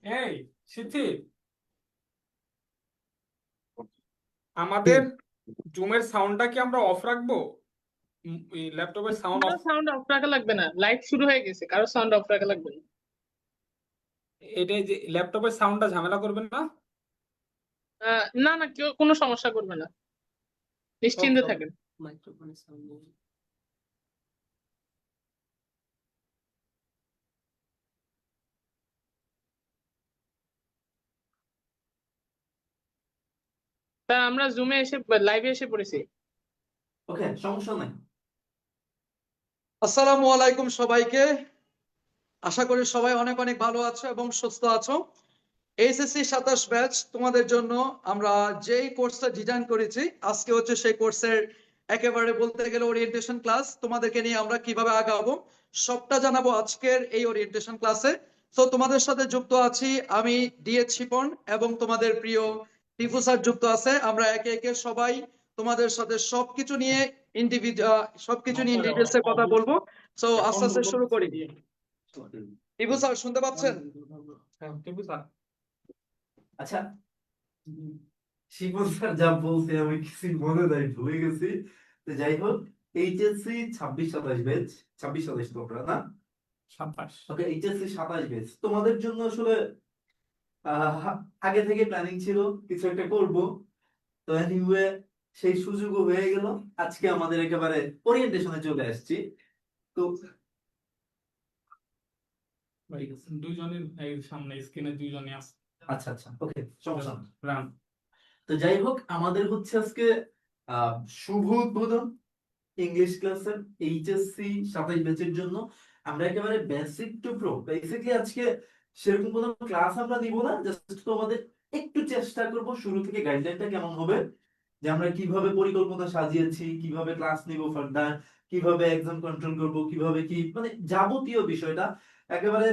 এই শিথিল, কি? আমাদের জুমের সাউন্ডটা কি আমরা অফ রাখবো? ল্যাপটপের সাউন্ড কারো অফ। সাউন্ড অফ রাখা লাগবে না, লাইভ শুরু হয়ে গেছে, কারো সাউন্ড অফ রাখা লাগবে না। এটাই যে ল্যাপটপের সাউন্ডটা ঝামেলা করবেন না। না না, কেউ কোনো সমস্যা করবে না, নিশ্চিন্তে ওকে। থাকেন। মাইক্রোফোনের সাউন্ড। তা আমরা জুমে এসে লাইভে এসে পড়েছি। ওকে, সমস্যা নাই। আসসালামু আলাইকুম সবাইকে। আশা করি সবাই অনেক অনেক ভালো আছো এবং সুস্থ আছো। এইচএসসি 27 ব্যাচ তোমাদের জন্য আমরা যেই কোর্সটা ডিজাইন করেছি, আজকে হচ্ছে সেই কোর্সের একেবারে বলতে গেলে ওরিয়েন্টেশন ক্লাস। তোমাদেরকে নিয়ে আমরা কিভাবে আগাবো সবটা জানাবো আজকের এই ওরিয়েন্টেশন ক্লাসে। তো তোমাদের সাথে যুক্ত আছি আমি, ডিএচ শিপন, এবং তোমাদের প্রিয় টিপু স্যার যুক্ত আছে। আমরা একে একে সবাই তোমাদের সাথে সবকিছু নিয়ে ডিটেলসে কথা বলবো। তো আস্তে আস্তে শুরু করি। টিপু স্যার শুনতে পাচ্ছেন? হ্যাঁ, টিপু স্যার। আচ্ছা, শিবন স্যার যা বলছে আমি কিছু মনে নাই, ভুলে গেছি। তো যাই হোক, এইচএসসি 26-27 ব্যাচ, 26-27 তোমরা না? 27। ওকে, এইচএসসি 27 ব্যাচ তোমাদের জন্য আসলে আহ, আগে থেকে প্ল্যানিং ছিল কিছু একটা করব। তো এনিওয়ে, সেই সুযোগও হয়ে গেল। আজকে আমাদের একেবারে ওরিয়েন্টেশনে চলে আসছি। তো দুইজনের এই সামনে স্ক্রিনে দুইজনই আছে। আচ্ছা আচ্ছা, ওকে, সমস্যা না। রান। তো যাই হোক, আমাদের হচ্ছে আজকে আহ শুভ উদ্বোধন ইংলিশ ক্লাসের এইচএসসি 27 ব্যাচের জন্য। আমরা একেবারে বেসিক টু প্রো, বেসিক্যালি আজকে সেরকম কোনো ক্লাস আমরা নিব না, জাস্ট তোমাদের একটু চেষ্টা করব শুরু থেকে গাইডলাইনটা কেমন হবে, যে আমরা কিভাবে পরিকল্পনা সাজিয়েছি, কিভাবে ক্লাস নিব ফার্দার, কিভাবে এক্সাম কন্ট্রোল করব, কিভাবে কি মানে যাবতীয় বিষয়টা একেবারে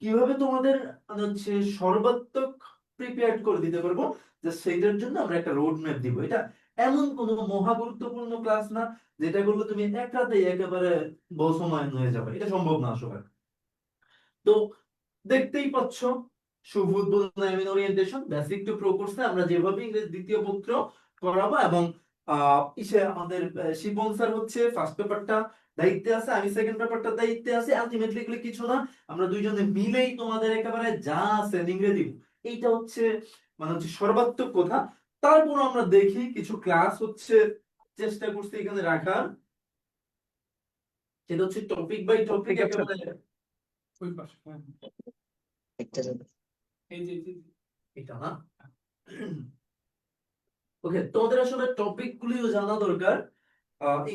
কিভাবে তোমাদের মানে হচ্ছে সর্বাত্মক প্রিপেয়ার করে দিতে পারবো, যে সেইটার জন্য আমরা একটা রোড ম্যাপ দিব। এটা এমন কোনো মহা গুরুত্বপূর্ণ ক্লাস না যেটা করলে তুমি এক রাতেই একেবারে বসমায়ন হয়ে যাবে, এটা সম্ভব না আসলে। তো দেখতেই পাচ্ছ, শুভ উদ্বোধন ওরিয়েন্টেশন বেসিক টু প্রো কোর্সে আমরা যেভাবে ইংরেজি দ্বিতীয় পত্র করাবো, এবং ইসে আমাদের শিপন স্যার হচ্ছে ফার্স্ট পেপারটা দায়িত্বে আছে, আমি সেকেন্ড পেপারটা দায়িত্বে আছে। আলটিমেটলি এগুলো কিছু না, আমরা দুইজনে মিলেই তোমাদের একেবারে যা আছে ইংরেজি, এইটা হচ্ছে মানে হচ্ছে সর্বাত্মক কথা। তারপর আমরা দেখি কিছু ক্লাস হচ্ছে চেষ্টা করছি এখানে রাখার, সেটা হচ্ছে টপিক বাই টপিক ঠিক আছে। একেবারে। ওই পাশে, হ্যাঁ। এই যে এটা না, ওকে, তোমাদের আসলে টপিক গুলিও জানা দরকার।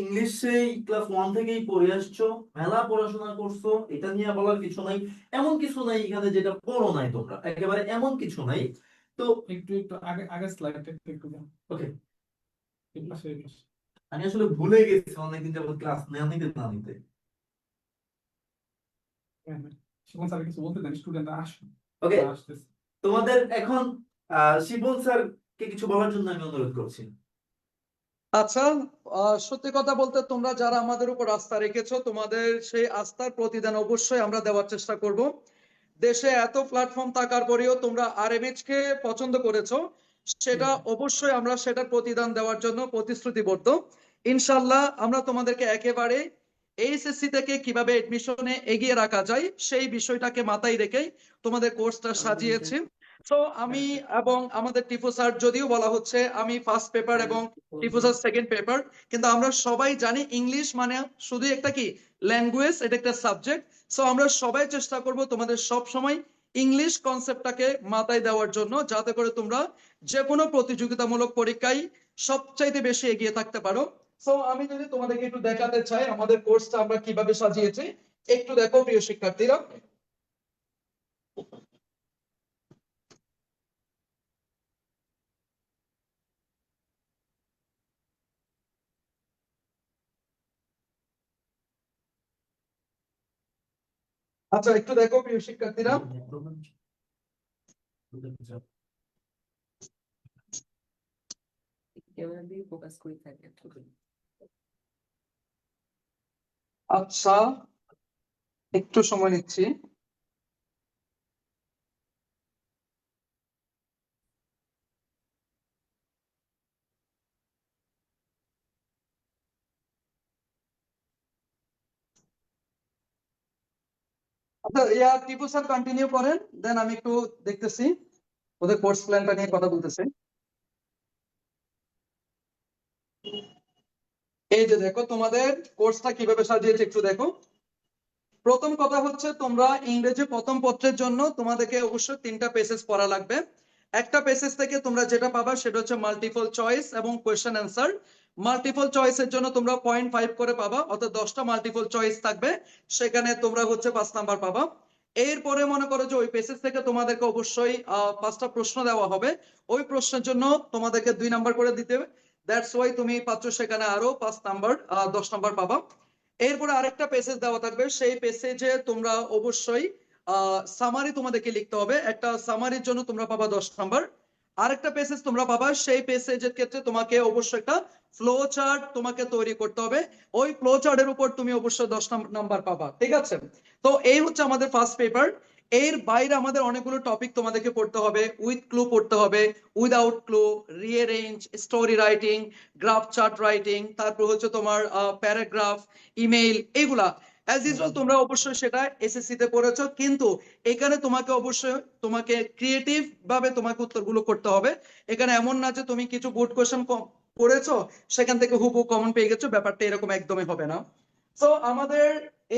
ইংলিশে ক্লাস 1 থেকেই পড়ে আসছো, মেলা পড়াশোনা করছো, এটা নিয়ে বলার কিছু নাই। এমন কিছু নাই এখানে যেটা পড়ো নাই তোমরা, একেবারে এমন কিছু নাই। তো একটু একটু আগে আগে স্লাইডটা একটু দেন। ওকে, এই পাশে এই পাশে। আমি আসলে ভুলে গেছি অনেকদিন যাবত ক্লাস না নিতে না নিতে। হ্যাঁ, হ্যাঁ। শিবন স্যার কিছু বলতে দেন, স্টুডেন্টরা আসুন। ওকে, আসতেছে। তোমাদের এখন শিবন স্যারকে কিছু বলার জন্য আমি অনুরোধ করছি। আচ্ছা, সত্যি কথা বলতে তোমরা যারা আমাদের উপর আস্থা রেখেছো, তোমাদের সেই আস্থার প্রতিদান অবশ্যই আমরা দেওয়ার চেষ্টা করব। দেশে এত প্ল্যাটফর্ম থাকার পরেও তোমরা আরএমএইচ কে পছন্দ করেছো, সেটা অবশ্যই আমরা সেটার প্রতিদান দেওয়ার জন্য প্রতিশ্রুতিবদ্ধ। ইনশাল্লাহ আমরা তোমাদেরকে একেবারে এইচএসসি থেকে কিভাবে এডমিশনে এগিয়ে রাখা যায় সেই বিষয়টাকে মাথায় রেখেই তোমাদের কোর্সটা সাজিয়েছি। তো আমি এবং আমাদের টিপু স্যার, যদিও বলা হচ্ছে আমি ফার্স্ট পেপার এবং টিপু স্যার সেকেন্ড পেপার, কিন্তু আমরা সবাই জানি ইংলিশ মানে শুধু একটা কি ল্যাঙ্গুয়েজ, এটা একটা সাবজেক্ট। সো আমরা সবাই চেষ্টা করব তোমাদের সব সময় ইংলিশ কনসেপ্টটাকে মাথায় দেওয়ার জন্য, যাতে করে তোমরা যে কোনো প্রতিযোগিতামূলক পরীক্ষায় সবচাইতে বেশি এগিয়ে থাকতে পারো। সো আমি যদি তোমাদেরকে একটু দেখাতে চাই আমাদের কোর্সটা আমরা কিভাবে সাজিয়েছি, একটু দেখো প্রিয় শিক্ষার্থীরা। আচ্ছা, একটু দেখো প্রিয় শিক্ষার্থীরা। আচ্ছা, একটু সময় নিচ্ছি। আচ্ছা টিপু স্যার কন্টিনিউ করেন, দেন আমি একটু দেখতেছি ওদের কোর্স প্ল্যানটা নিয়ে কথা বলতেছি। এই যে দেখো তোমাদের কোর্সটা কিভাবে সাজিয়েছে একটু দেখো। প্রথম কথা হচ্ছে তোমরা ইংরেজি প্রথম পত্রের জন্য তোমাদেরকে অবশ্যই 3টা পেসেজ পড়া লাগবে। একটা পেসেজ থেকে তোমরা যেটা পাবা সেটা হচ্ছে মাল্টিপল চয়েস এবং কোয়েশ্চেন অ্যান্সার। মাল্টিপল চয়েসের জন্য তোমরা 0.5 করে পাবা, অর্থাৎ 10টা মাল্টিপল চয়েস থাকবে, সেখানে তোমরা হচ্ছে 5 নাম্বার পাবা। এরপরে মনে করো যে ওই পেসেজ থেকে তোমাদেরকে অবশ্যই 5টা প্রশ্ন দেওয়া হবে, ওই প্রশ্নের জন্য তোমাদেরকে 2 নাম্বার করে দিতে হবে। দ্যাটস ওয়াই তুমি পাচ্ছ সেখানে আরো 5 নাম্বার, 10 নাম্বার পাবা। এরপরে আরেকটা পেসেজ দেওয়া থাকবে, সেই পেসেজে তোমরা অবশ্যই সামারি তোমাদেরকে লিখতে হবে, একটা সামারির জন্য তোমরা পাবা 10 নাম্বার। আরেকটা পেসেজ তোমরা পাবা, সেই পেসেজের ক্ষেত্রে তোমাকে অবশ্যই একটা ফ্লো চার্ট তোমাকে তৈরি করতে হবে, ওই ফ্লো চার্টের উপর তুমি অবশ্যই 10 নাম্বার পাবা, ঠিক আছে? তো এই হচ্ছে আমাদের ফার্স্ট পেপার। এর বাইরে আমাদের অনেকগুলো টপিক তোমাদেরকে পড়তে হবে, উইথ ক্লু পড়তে হবে, without clue, rearrange, story writing, graph chart writing, তারপর হচ্ছে তোমার প্যারাগ্রাফ, ইমেইল, এগুলা অ্যাজ ইউজুয়াল তোমরা অবশ্যই সেটা এসএসসি তে পড়েছো, কিন্তু এখানে তোমাকে অবশ্যই তোমাকে ক্রিয়েটিভ ভাবে তোমাকে উত্তরগুলো করতে হবে। এখানে এমন না যে তুমি কিছু বোর্ড কোশ্চেন পড়েছো সেখান থেকে হুবহু কমন পেয়ে গেছো, ব্যাপারটা এরকম একদমই হবে না। তো আমাদের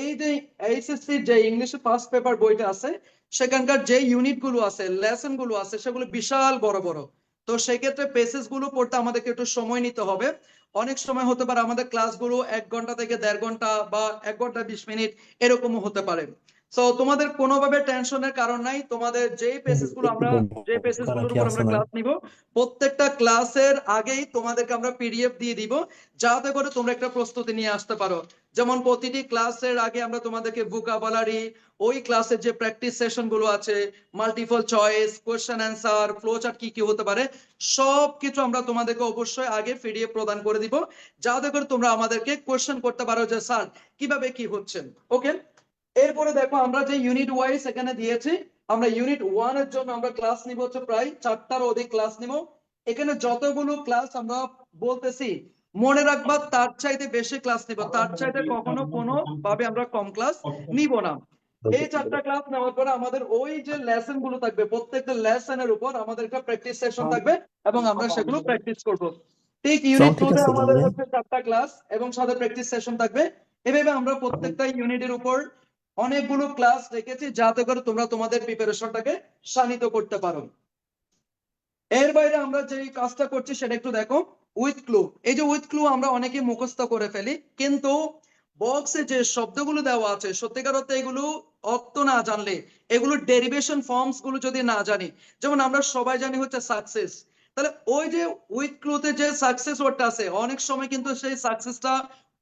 এই যে এইচএসসি যে ইংলিশে ফার্স্ট পেপার বইটা আছে, সেখানকার যে ইউনিট গুলো আছে, লেসন গুলো আছে, সেগুলো বিশাল বড় বড়। তো সেই ক্ষেত্রে পেসেজ গুলো পড়তে আমাদেরকে একটু সময় নিতে হবে। অনেক সময় হতে পারে আমাদের ক্লাসগুলো 1 ঘন্টা থেকে 1.5 ঘন্টা বা 1 ঘন্টা 20 মিনিট এরকমও হতে পারে। তো তোমাদের কোনোভাবে টেনশনের কারণ নাই, তোমাদের যেই পেসেজ গুলো আমরা যে পেসেজ গুলোর উপর আমরা ক্লাস নিব, প্রত্যেকটা ক্লাসের আগেই তোমাদেরকে আমরা পিডিএফ দিয়ে দিব, যাতে করে তোমরা একটা প্রস্তুতি নিয়ে আসতে পারো। যেমন প্রতিটি ক্লাসের আগে আমরা তোমাদেরকে ভোকাবুলারি, ওই ক্লাসের যে প্র্যাকটিস সেশন গুলো আছে, multiple choice, question answer, flow chart কি কি হতে পারে, সবকিছু আমরা তোমাদেরকে অবশ্যই আগে পিডিএফ প্রদান করে দিব, যাতে করে তোমরা আমাদেরকে কোয়েশ্চেন করতে পারো যে স্যার কিভাবে কি হচ্ছে। ওকে, এরপরে দেখো আমরা যে ইউনিট ওয়াইজ এখানে দিয়েছি, আমরা ইউনিট 1 এর জন্য আমরা ক্লাস নিব হচ্ছে প্রায় 4টার অধিক ক্লাস নিব। এখানে যতগুলো ক্লাস আমরা বলতেছি, মনে রাখবা তার চাইতে বেশি ক্লাস নিব, তার চাইতে কখনো কোনো ভাবে আমরা কম ক্লাস নিব না। এই 4টা ক্লাস নেওয়ার পরে আমাদের ওই যে লেসন গুলো থাকবে, প্রত্যেকটা লেসনের উপর আমাদের একটা প্র্যাকটিস সেশন থাকবে এবং আমরা সেগুলো প্র্যাকটিস করব। ঠিক ইউনিট 2 তে আমাদের হচ্ছে 4টা ক্লাস এবং সাথে প্র্যাকটিস সেশন থাকবে। এভাবে আমরা প্রত্যেকটা ইউনিটের উপর অনেকগুলো ক্লাস রেখেছি, যাতে করে তোমরা তোমাদের প্রিপারেশনটাকে শানিত করতে পারো। এর বাইরে আমরা যে কাজটা করছি সেটা একটু দেখো, উইথ ক্লু। এই যে উইথ ক্লু আমরা অনেকে মুখস্থ করে ফেলি, কিন্তু বক্সে যে শব্দগুলো দেওয়া আছে সত্যিকার অর্থে এগুলো অর্থ না জানলে, এগুলো ডেরিভেশন ফর্মস গুলো যদি না জানি, যেমন আমরা সবাই জানি হচ্ছে সাকসেস, তাহলে ওই যে উইথ ক্লুতে যে সাকসেস ওয়ার্ডটা আছে, অনেক সময় কিন্তু সেই সাকসেসটা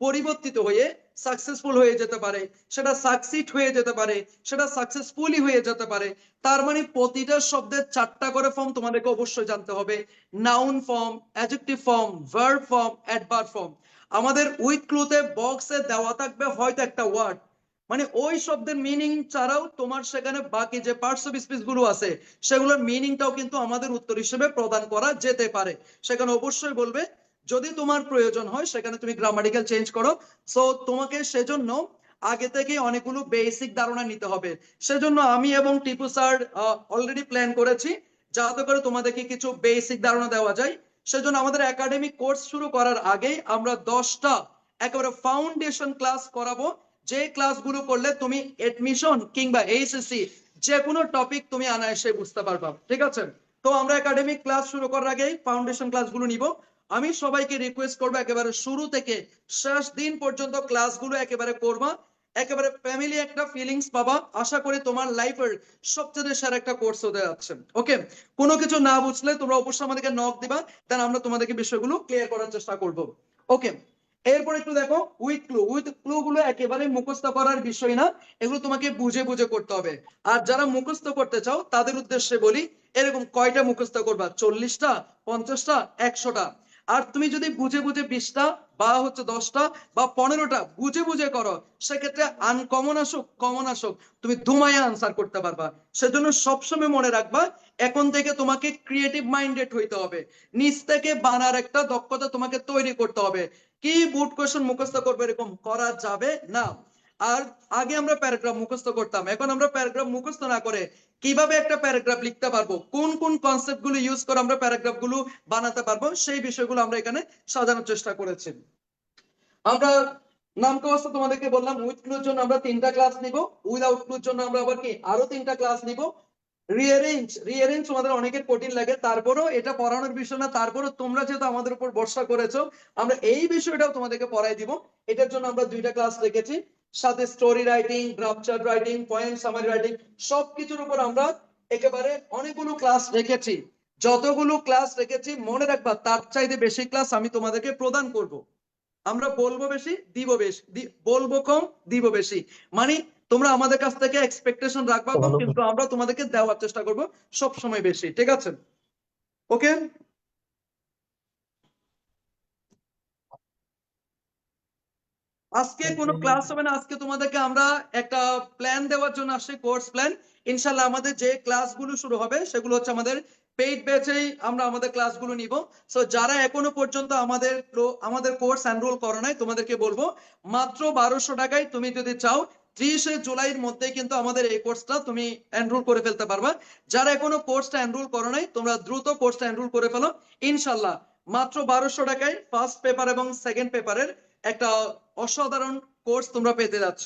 পরিবর্তিত হয়ে সাকসেসফুল হয়ে যেতে পারে, সেটা সাকসিড হয়ে যেতে পারে, সেটা সাকসেসফুলি হয়ে যেতে পারে। তার মানে প্রতিটা শব্দের 4টা করে ফর্ম তোমাদেরকে অবশ্যই জানতে হবে, noun form, adjective form, verb form, adverb form. আমাদের উইথ ক্লুতে বক্সে দেওয়া থাকবে হয়তো একটা ওয়ার্ড, মানে ওই শব্দের মিনিং ছাড়াও তোমার সেখানে বাকি যে পার্টস অফ স্পিচ গুলো আছে সেগুলোর মিনিংটাও কিন্তু আমাদের উত্তর হিসেবে প্রদান করা যেতে পারে। সেখানে অবশ্যই বলবে, যদি তোমার প্রয়োজন হয় সেখানে তুমি গ্রামাটিক্যাল চেঞ্জ করো। সো তোমাকে সেজন্য আগে থেকে অনেকগুলো বেসিক ধারণা নিতে হবে। সেজন্য আমি এবং টিপু স্যার অলরেডি প্ল্যান করেছি, যাতে করে তোমাদেরকে কিছু বেসিক ধারণা দেওয়া যায়। সেজন্য আমাদের একাডেমিক কোর্স শুরু করার আগেই আমরা 10টা একেবারে ফাউন্ডেশন ক্লাস করাবো, যে ক্লাসগুলো করলে তুমি এডমিশন কিংবা এইচএসসি যে কোনো টপিক তুমি অনায়াসে বুঝতে পারবা, ঠিক আছে? তো আমরা একাডেমিক ক্লাস শুরু করার আগেই ফাউন্ডেশন ক্লাসগুলো নিব। আমি সবাইকে রিকোয়েস্ট করবো একেবারে শুরু থেকে শেষ দিন পর্যন্ত ক্লাসগুলো একেবারে করবা, একেবারে ফ্যামিলি একটা ফিলিংস পাবা। আশা করি তোমার লাইফের সবচেয়ে সেরা একটা কোর্স হতে যাচ্ছে। ওকে, কোনো কিছু না বুঝলে তোমরা অবশ্যই আমাদেরকে নক দিবা, দেন আমরা তোমাদেরকে বিষয়গুলো ক্লিয়ার করার চেষ্টা করব। ওকে, এরপর একটু দেখো উইথ ক্লু। উইথ ক্লু গুলো একেবারে মুখস্থ করার বিষয় না, এগুলো তোমাকে বুঝে বুঝে করতে হবে। আর যারা মুখস্থ করতে চাও তাদের উদ্দেশ্যে বলি, এরকম কয়টা মুখস্থ করবা? 40টা, 50টা, 100টা? আর তুমি যদি বুঝে বুঝে 20টা বা হচ্ছে 10টা বা 15টা বুঝে বুঝে করো, সেক্ষেত্রে আনকমন আসুক কমন আসুক তুমি ধুমায়া আনসার করতে পারবা। সেজন্য সবসময় মনে রাখবা, এখন থেকে তোমাকে ক্রিয়েটিভ মাইন্ডেড হইতে হবে, নিজ থেকে বানার একটা দক্ষতা তোমাকে তৈরি করতে হবে। কি বুট কোশ্চেন মুখস্থ করবে এরকম করা যাবে না। আর আগে আমরা প্যারাগ্রাফ মুখস্থ করতাম, এখন আমরা প্যারাগ্রাফ মুখস্থ না করে কিভাবে একটা প্যারাগ্রাফ লিখতে পারবো, কোন কোন কনসেপ্ট গুলো ইউজ করে আমরা প্যারাগ্রাফ গুলো বানাতে পারবো, সেই বিষয়গুলো আমরা এখানে সাজানোর চেষ্টা করেছি। আমরা নামকে অবস্থা তোমাদেরকে বললাম, উইথ ক্লুর জন্য আমরা 3টা ক্লাস নিব, উইদাউট ক্লুর জন্য আমরা আবার কি আরো 3টা ক্লাস নিব। রিঅ্যারেঞ্জ তোমাদের অনেকের কঠিন লাগে, তারপরেও এটা পড়ানোর বিষয় না, তারপরেও তোমরা যেহেতু আমাদের উপর ভরসা করেছো, আমরা এই বিষয়টাও তোমাদেরকে পড়াই দিব। এটার জন্য আমরা 2টা ক্লাস রেখেছি, সাথে story writing, draft chart writing, point summary writing, সবকিছুর উপর আমরা একেবারে অনেকগুলো ক্লাস রেখেছি। যতগুলো ক্লাস রেখেছি মনে রাখবা, তার চাইতে বেশি ক্লাস আমি তোমাদেরকে প্রদান করব। আমরা বলবো বেশি, দিব বেশি, বলবো কম, দিব বেশি, মানে তোমরা আমাদের কাছ থেকে এক্সপেকটেশন রাখবা কম, কিন্তু আমরা তোমাদেরকে দেওয়ার চেষ্টা করব সব সময় বেশি, ঠিক আছে? ওকে, আজকে কোনো ক্লাস হবে না, আজকে তোমাদেরকে আমরা একটা প্ল্যান দেওয়ার জন্য আসছি, কোর্স প্ল্যান। ইনশাআল্লাহ আমাদের যে ক্লাসগুলো শুরু হবে সেগুলো হচ্ছে আমাদের পেইড ব্যাচেই আমরা আমাদের ক্লাসগুলো নিব। সো যারা এখনো পর্যন্ত আমাদের কোর্স এনরোল করো নাই, তোমাদেরকে বলবো মাত্র 1200 টাকায় তুমি যদি চাও 30শে জুলাইয়ের মধ্যে কিন্তু আমাদের এই কোর্সটা তুমি এনরোল করে ফেলতে পারবা। যারা এখনো কোর্সটা এনরোল করো নাই, তোমরা দ্রুত কোর্সটা এনরোল করে ফেলো। ইনশাআল্লাহ মাত্র 1200 টাকায় ফার্স্ট পেপার এবং সেকেন্ড পেপারের একটা অসাধারণ কোর্স তোমরা পেতে যাচ্ছ।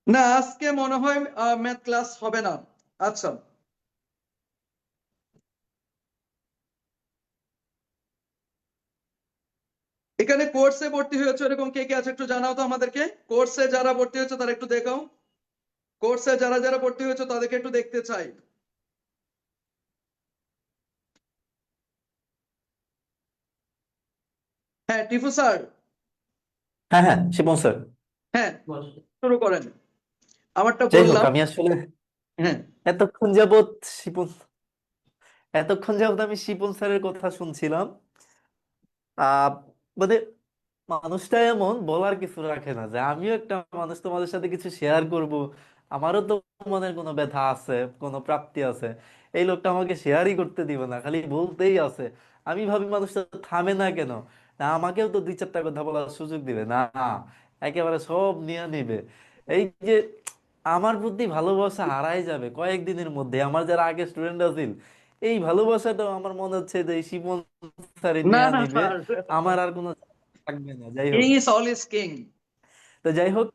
না, আজকে মনে হয় ম্যাথ ক্লাস হবে না। আচ্ছা, এখানে কোর্সে ভর্তি হয়েছে এরকম কে কে আছে একটু জানাও তো আমাদেরকে। কোর্সে যারা ভর্তি হয়েছে তারা একটু দেখাও, কোর্সে যারা যারা ভর্তি হয়েছে তাদেরকে একটু দেখতে চাই। হ্যাঁ টিপু স্যার, হ্যাঁ হ্যাঁ, শিপন স্যার। হ্যাঁ শুরু করেন। আমারটা যাই হোক, বললাম। আমি আসলে হ্যাঁ এতক্ষণ যাবত শিপন এতক্ষণ যাবত আমি শিপন স্যারের কথা শুনছিলাম। আহ মানে মানুষটা এমন, বলার কিছু রাখে না, যে আমিও একটা মানুষ, তোমাদের সাথে কিছু শেয়ার করব, আমারও তো মনের কোনো ব্যথা আছে, কোনো প্রাপ্তি আছে। এই লোকটা আমাকে শেয়ারই করতে দিবে না, খালি বলতেই আছে। আমি ভাবি মানুষটা থামে না কেন, না আমাকেও তো 2-4টা কথা বলার সুযোগ দিবে না, একেবারে সব নিয়ে নিবে। এই যে আমার প্রতি ভালোবাসা হারাই যাবে কয়েকদিনের মধ্যে, আমার যারা আগে স্টুডেন্ট আছিল, এই ভালোবাসাটাও আমার মনে হচ্ছে যে এই শিবন স্যারে না নিয়ে না নিবে, স্যার, আমার আর কোনো থাকবে না। যাই হোক, কিং ইজ অলওয়েজ কিং। তো যাই হোক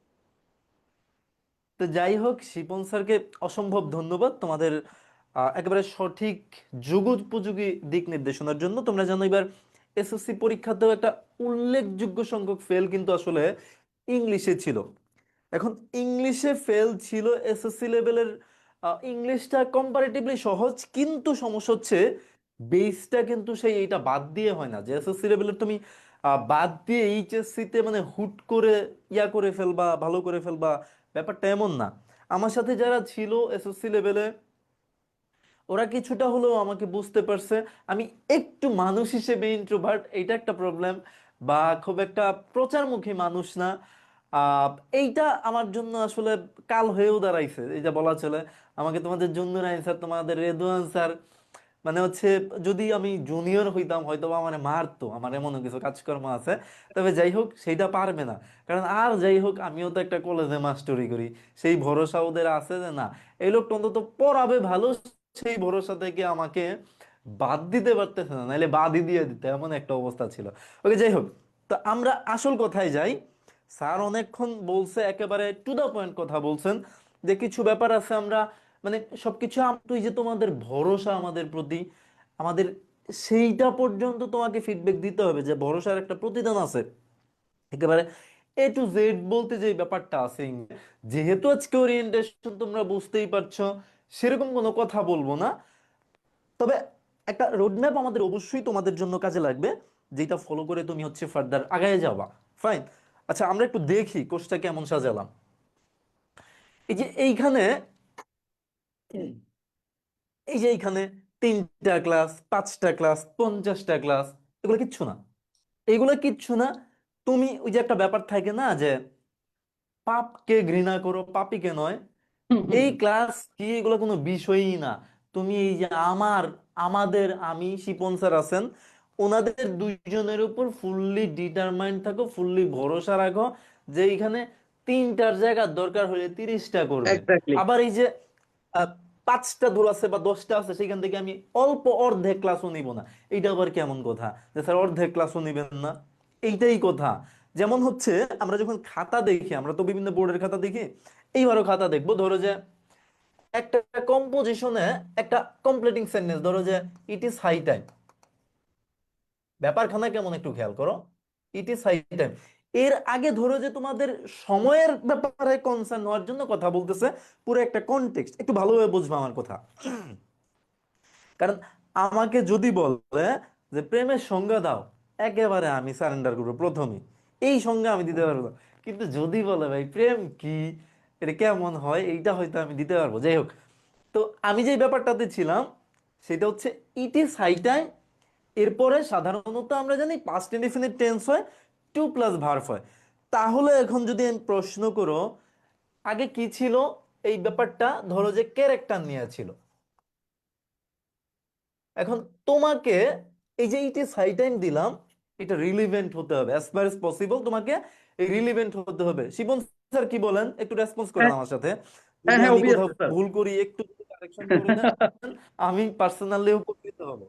তো যাই হোক শিপন স্যারকে অসম্ভব ধন্যবাদ তোমাদের একেবারে সঠিক যুগোপযোগী দিক নির্দেশনার জন্য। তোমরা জানো এবার এসএসসি পরীক্ষাতেও একটা উল্লেখযোগ্য সংখ্যক ফেল কিন্তু আসলে ইংলিশে ছিল। এখন ইংলিশে ফেল ছিল এসএসসি লেভেলের। ইংলিশটা কম্পারেটিভলি সহজ, কিন্তু সমস্যা হচ্ছে বেসটা কিন্তু সেই এইটা বাদ দিয়ে হয় না, যে এসএসসি লেভেলের তুমি বাদ দিয়ে এইচএসসি তে মানে হুট করে ইয়া করে ফেলবা, ভালো করে ফেলবা, ব্যাপারটা এমন না। আমার সাথে যারা ছিল এসএসসি লেভেলে, ওরা কিছুটা হলেও আমাকে বুঝতে পারছে। আমি একটু মানুষ হিসেবে ইন্ট্রোভার্ট, এইটা একটা প্রবলেম, বা খুব একটা প্রচারমুখী মানুষ না। আহ এইটা আমার জন্য আসলে কাল হয়েও দাঁড়াইছে, এইটা বলা চলে। আমাকে তোমাদের জুন্নুর স্যার, তোমাদের রেদওয়ান স্যার, মানে হচ্ছে যদি আমি জুনিয়র হইতাম হয়তো বা আমার মারতো, আমার এমন কিছু কাজকর্ম আছে। তবে যাই হোক, সেইটা পারবে না, কারণ আর যাই হোক আমিও তো একটা কলেজে মাস্টারি করি, সেই ভরসা ওদের আছে যে না, এই লোকটা অন্তত পড়াবে ভালো, সেই ভরসা থেকে আমাকে বাদ দিতে পারতেছে না, নাহলে বাদই দিয়ে দিতে, এমন একটা অবস্থা ছিল। ওকে, যাই হোক, তো আমরা আসল কথায় যাই। স্যার অনেকক্ষণ বলছে, একেবারে টু দা পয়েন্ট কথা বলছেন, যে কিছু ব্যাপার আছে আমরা মানে সবকিছু তুই যে তোমাদের ভরসা আমাদের প্রতি, আমাদের সেইটা পর্যন্ত তোমাকে ফিডব্যাক দিতে হবে, যে ভরসার একটা প্রতিদান আছে। একেবারে A to Z বলতে যে ব্যাপারটা আছে, যেহেতু আজকে ওরিয়েন্টেশন তোমরা বুঝতেই পারছো, সেরকম কোনো কথা বলবো না। তবে একটা রোডম্যাপ আমাদের অবশ্যই তোমাদের জন্য কাজে লাগবে, যেটা ফলো করে তুমি হচ্ছে ফার্দার আগায় যাবা। ফাইন। আচ্ছা, আমরা একটু দেখি কোর্সটা কেমন সাজালাম। এই যে এইখানে এই যে এইখানে 3টা ক্লাস, 5টা ক্লাস, 50টা ক্লাস, এগুলো কিচ্ছু না, এগুলো কিচ্ছু না। তুমি ওই যে একটা ব্যাপার থাকে না, যে পাপকে ঘৃণা করো পাপীকে নয়, এই ক্লাস কি এগুলো কোনো বিষয়ই না। তুমি এই যে আমাদের আমি শিপন স্যার আছেন, ওনাদের দুইজনের উপর ফুললি ডিটারমাইন্ড থাকো, ফুললি ভরসা রাখো যে এখানে 3টার জায়গা দরকার হলে 30টা করবে। এক্স্যাক্টলি। আবার এই যে 5টা দূর আছে বা 10টা আছে সেখান থেকে আমি অল্প অর্ধেক ক্লাসও নিব না, এইটা আবার কেমন কথা যে স্যার অর্ধেক ক্লাসও নিবেন না? এইটাই কথা। যেমন হচ্ছে আমরা যখন খাতা দেখি, আমরা তো বিভিন্ন বোর্ডের খাতা দেখি, এইবারও খাতা দেখবো, ধরো যে একটা কম্পোজিশনে একটা কমপ্লিটিং সেন্টেন্স, ধরো যে ইট ইজ হাই টাইম। ব্যাপারখানা কেমন একটু খেয়াল করো, ইট ইজ হাই টাইম। এর আগে ধরো যে তোমাদের সময়ের ব্যাপারে কনসার্ন হওয়ার জন্য কথা বলতেছে, পুরো একটা কনটেক্সট একটু ভালোভাবে বুঝবো আমার কথা। কারণ আমাকে যদি বলে যে প্রেমের সংজ্ঞা দাও, একেবারে আমি সারেন্ডার করবো প্রথমেই, এই সংজ্ঞা আমি দিতে পারবো না। কিন্তু যদি বলে ভাই প্রেম কি, এটা কেমন হয়, এইটা হয়তো আমি দিতে পারবো। যাই হোক, তো আমি যে ব্যাপারটাতে ছিলাম সেটা হচ্ছে ইট ইজ হাই টাইম। এরপরে সাধারণত আমরা জানি পাস্ট ইনডিফিনিট টেন্স হয়, টু প্লাস ভার্ব হয়। তাহলে এখন যদি আমি প্রশ্ন করো আগে কি ছিল, এই ব্যাপারটা ধরো যে ক্যারেক্টার নিয়ে ছিল। এখন তোমাকে এই যে ইট ইজ হাই টাইম দিলাম, এটা রিলিভেন্ট হতে হবে, অ্যাজ ফার এজ পসিবল তোমাকে রিলিভেন্ট হতে হবে। শিবন স্যার কি বলেন, একটু রেসপন্স করেন হ্যাঁ আমার সাথে, হ্যাঁ যদি হ্যাঁ, আমি কোথাও অবভিয়াসলি স্যার। ভুল করি একটু কারেকশন করে দেন, আমি পার্সোনালি উপকৃত হব।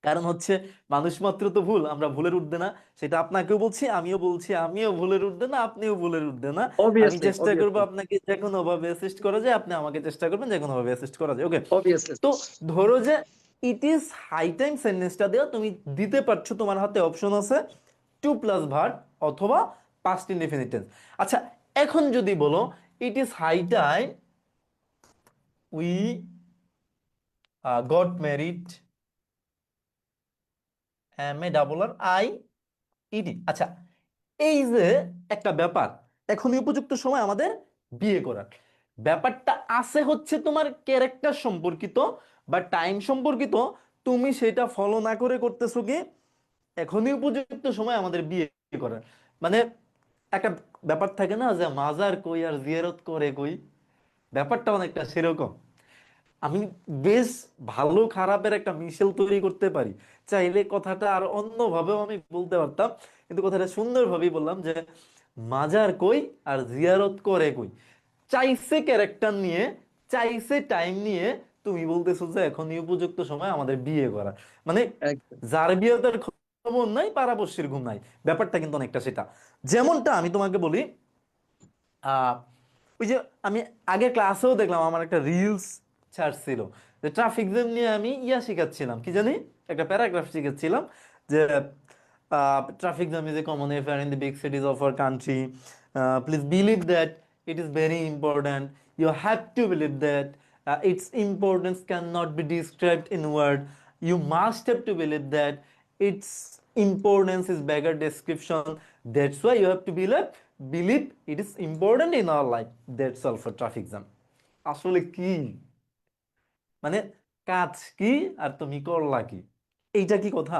কারণ হচ্ছে মানুষ মাত্র তো ভুল, আমরা ভুলের ঊর্ধ্বে না, সেটা আপনাকেও বলছি, আমিও বলছি, আমিও ভুলের ঊর্ধ্বে না, আপনিও ভুলের ঊর্ধ্বে না। আমি অবভিয়াসলি চেষ্টা করবো অবভিয়াসলি আপনাকে যে কোনো ভাবে অ্যাসিস্ট করা যায়, আপনি আমাকে চেষ্টা করবেন যে কোনো ভাবে অ্যাসিস্ট করা যায়। ওকে, অবভিয়াসলি। তো ধরো যে ইট ইজ হাই টাইম সেন্টেন্সটা দেওয়া, তুমি দিতে পারছো, তোমার হাতে অপশন আছে টু প্লাস ভার্ব অথবা পাস্ট ইনডিফিনিট টেন্স। আচ্ছা, এখন যদি বলো it is high time we got married, MARRIED। আচ্ছা, এই যে একটা ব্যাপার, এখনই উপযুক্ত সময় আমাদের বিয়ে করার। ব্যাপারটা আছে হচ্ছে তোমার ক্যারেক্টার সম্পর্কিত বা টাইম সম্পর্কিত, তুমি সেটা ফলো না করে করতেছো কি, এখনই উপযুক্ত সময় আমাদের বিয়ে করার। মানে একটা ব্যাপার থাকে না যে মাজার কই আর জিয়ারত করে কই, ব্যাপারটা অনেকটা সেরকম। আমি বেশ ভালো খারাপের একটা মিশেল তৈরি করতে পারি, চাইলে কথাটা আর অন্যভাবেও আমি বলতে পারতাম, কিন্তু কথাটা সুন্দরভাবেই বললাম যে মাজার কই আর জিয়ারত করে কই। চাইছে ক্যারেক্টার নিয়ে, চাইছে টাইম নিয়ে, তুমি বলতেছো যে এখনই উপযুক্ত সময় আমাদের বিয়ে করা। মানে একদম। যার বিয়ে তার খবর নাই, পাড়াপড়শির ঘুম নাই, ব্যাপারটা কিন্তু অনেকটা সেটা। যেমনটা আমি তোমাকে বলি, আহ ওই যে আমি আগে ক্লাসেও দেখলাম, আমার একটা রিলস ছাড়ছিল যে ট্রাফিক জ্যাম নিয়ে আমি শিখাচ্ছিলাম, কি জানি একটা প্যারাগ্রাফ শিখাচ্ছিলাম যে traffic jam is a common affair in the big cities of our country, please believe that it is very important, you have to believe that its importance cannot be described in word, you must have to believe that its importance is beggar description, that's why you have to believe it is important in our life, that's all for traffic jam। আসলে কি মানে কাজ কি আর তুমি করলা কি, এইটা কি কথা?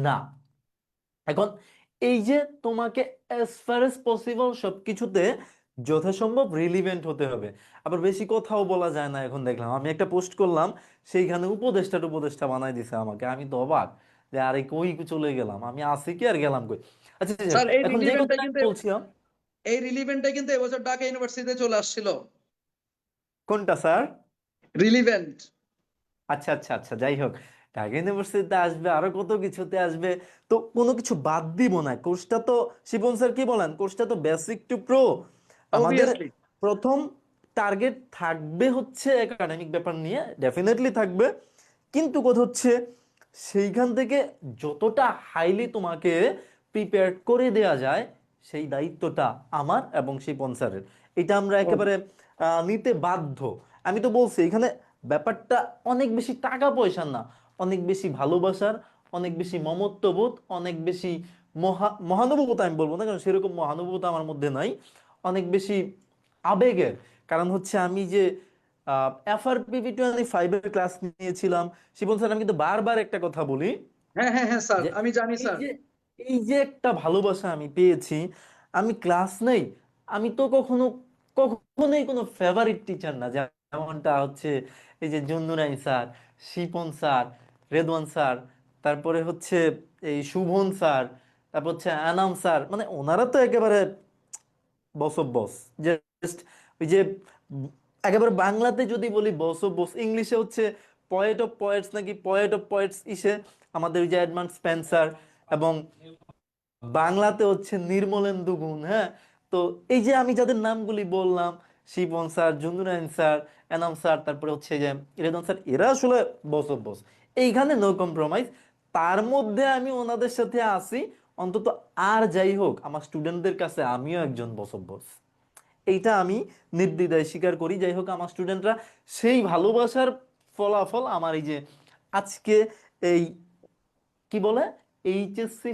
না। এখন এই যে তোমাকে as far as possible সবকিছুতে যথাসম্ভব রিলিভেন্ট হতে হবে। আবার বেশি কথাও বলা যায় না। এখন দেখলাম আমি একটা পোস্ট করলাম, সেইখানে উপদেষ্টা বানাই দিছে আমাকে, আমি তো অবাক যে আরে কই চলে গেলাম, আমি আছি কি আর গেলাম কই। আচ্ছা যাই হোক, স্যার এই এখন যে রিলিভেন্টটা কথা কিন্তু বলছিলাম। এবছর ঢাকা ইউনিভার্সিটিতে চলে আসছিল। কোনটা স্যার? রিলিভেন্ট। আচ্ছা আচ্ছা আচ্ছা, যাই হোক, ঢাকা ইউনিভার্সিটিতে আসবে, আরো কত কিছুতে আসবে, তো কোনো কিছু বাদ দিব না। কোর্সটা তো শিবন স্যার কি বলেন, কোর্সটা তো বেসিক টু প্রো। আমাদের অবভিয়াসলি। প্রথম টার্গেট থাকবে হচ্ছে একাডেমিক ব্যাপার নিয়ে, ডেফিনেটলি থাকবে, কিন্তু কথা হচ্ছে সেইখান থেকে যতটা হাইলি তোমাকে প্রিপেয়ার করে দেয়া যায়, সেই দায়িত্বটা আমার এবং শিবন স্যারের, এটা আমরা একেবারে নিতে বাধ্য। আমি তো বলছি এখানে ব্যাপারটা অনেক বেশি টাকা পয়সার না, অনেক বেশি ভালোবাসার, অনেক বেশি মমত্ববোধ, অনেক বেশি মহানুভবতা। আমি বলবো না, কারণ সেরকম মহানুভবতা আমার মধ্যে নাই, অনেক বেশি আবেগের। কারণ হচ্ছে আমি যে FRPV 25 এর ক্লাস নিয়েছিলাম, শিবন স্যার আমি কিন্তু বারবার একটা কথা বলি হ্যাঁ হ্যাঁ হ্যাঁ স্যার, যে আমি জানি এই স্যার। যে এই যে একটা ভালোবাসা আমি পেয়েছি, আমি ক্লাস নেই, আমি তো কখনোই কোনো ফেভারিট টিচার না, যেমনটা হচ্ছে এই যে Junnurai sir, Shipon sir, Redwan sir, তারপরে হচ্ছে এই শুভন স্যার, তারপর হচ্ছে আনাম স্যার, মানে ওনারা তো একেবারে বস অফ বস। জাস্ট ওই যে উম, একেবারে বাংলাতে যদি বলি বস অফ বস, ইংলিশে হচ্ছে পয়েট অফ পয়েটস নাকি পয়েট অফ পয়েটস ইসে আমাদের ওই যে এডমান্ড স্পেন্সার, এবং বাংলাতে হচ্ছে নির্মলেন্দু গুণ। হ্যাঁ, তো এই যে আমি যাদের নামগুলি বললাম, Shibon sir, Junnurain sir, Enam sir, তারপরে হচ্ছে যে রেদন স্যার, এরা আসলে বস অফ বস, এইখানে নো কম্প্রোমাইজ। তার মধ্যে আমি ওনাদের সাথে আসি অন্তত। আর যাই হোক, আমার স্টুডেন্টদের কাছে আমিও একজন বস অফ বস, এইটা আমি নির্দ্বিধায় স্বীকার করি। যাই হোক, আমার স্টুডেন্টরা সেই ভালোবাসার ফলাফল আমার এই যে আজকে এই কি বলে এইচএসসি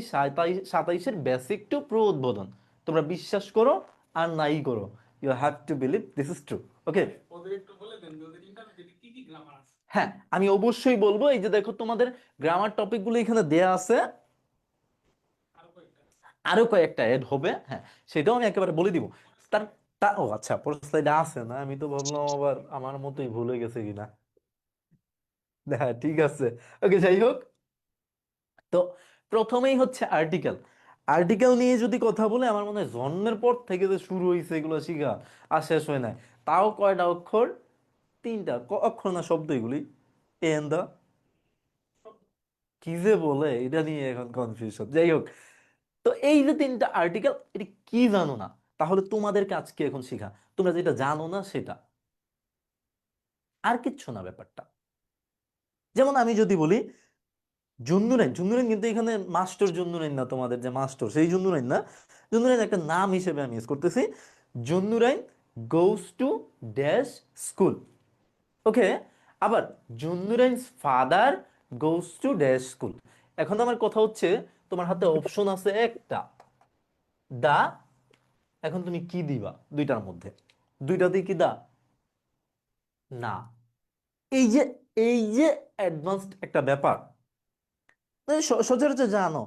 27-এর বেসিক টু প্রো উদ্বোধন। তোমরা বিশ্বাস করো আর নাই করো, you have to believe this is true. Okay, ওদের একটু বলে দেন যে ওদের ইন্টারভিউতে কি কি গ্রামার আছে। হ্যাঁ, আমি অবশ্যই বলবো। এই যে দেখো, তোমাদের গ্রামার টপিকগুলো এখানে দেয়া আছে, আরো কয়েকটা আরো কয়েকটা এড হবে, হ্যাঁ, সেটাও আমি একেবারে বলে দিব। তার তা ও আচ্ছা, পরের স্লাইডে আছে না, আমি তো ভাবলাম আবার আমার মতোই ভুলে গেছে কিনা। হ্যাঁ, ঠিক আছে। ওকে, যাই হোক, তো প্রথমেই হচ্ছে আর্টিকেল। আর্টিকেল নিয়ে যদি কথা বলে, আমার মনে হয় জন্মের পর থেকে যে শুরু হয়েছে এগুলো শিখা, আর শেষ হয় না। তাও কয়টা অক্ষর? তিনটা অক্ষর না শব্দ এগুলি, এন দা কি যে বলে, এটা নিয়ে এখন কনফিউশন। যাই হোক, তো এই যে তিনটা আর্টিকেল, এটা কি জানো না? তাহলে তোমাদের কাজকে এখন শেখা, তোমরা যেটা জানো না সেটা, আর কিচ্ছু না ব্যাপারটা। যেমন আমি যদি বলি জুন্নুরাইন, জুন্নুরাইন কিন্তু এখানে মাস্টার জুন্নুরাইন না, তোমাদের যে মাস্টার সেই জুন্নুরাইন না। জুন্নুরাইন একটা নাম হিসেবে আমি ইউজ করতেছি। Junnurain goes to dash school. Okay, আবার Junnurain's father goes to dash school. এখন আমার কথা হচ্ছে, তোমার হাতে অপশন আছে একটা, দা। এখন তুমি কি দিবা দুইটার মধ্যে? দুইটাতেই কি দা? না। এই যে এই যে অ্যাডভান্সড একটা ব্যাপার, সচরাচর জানো,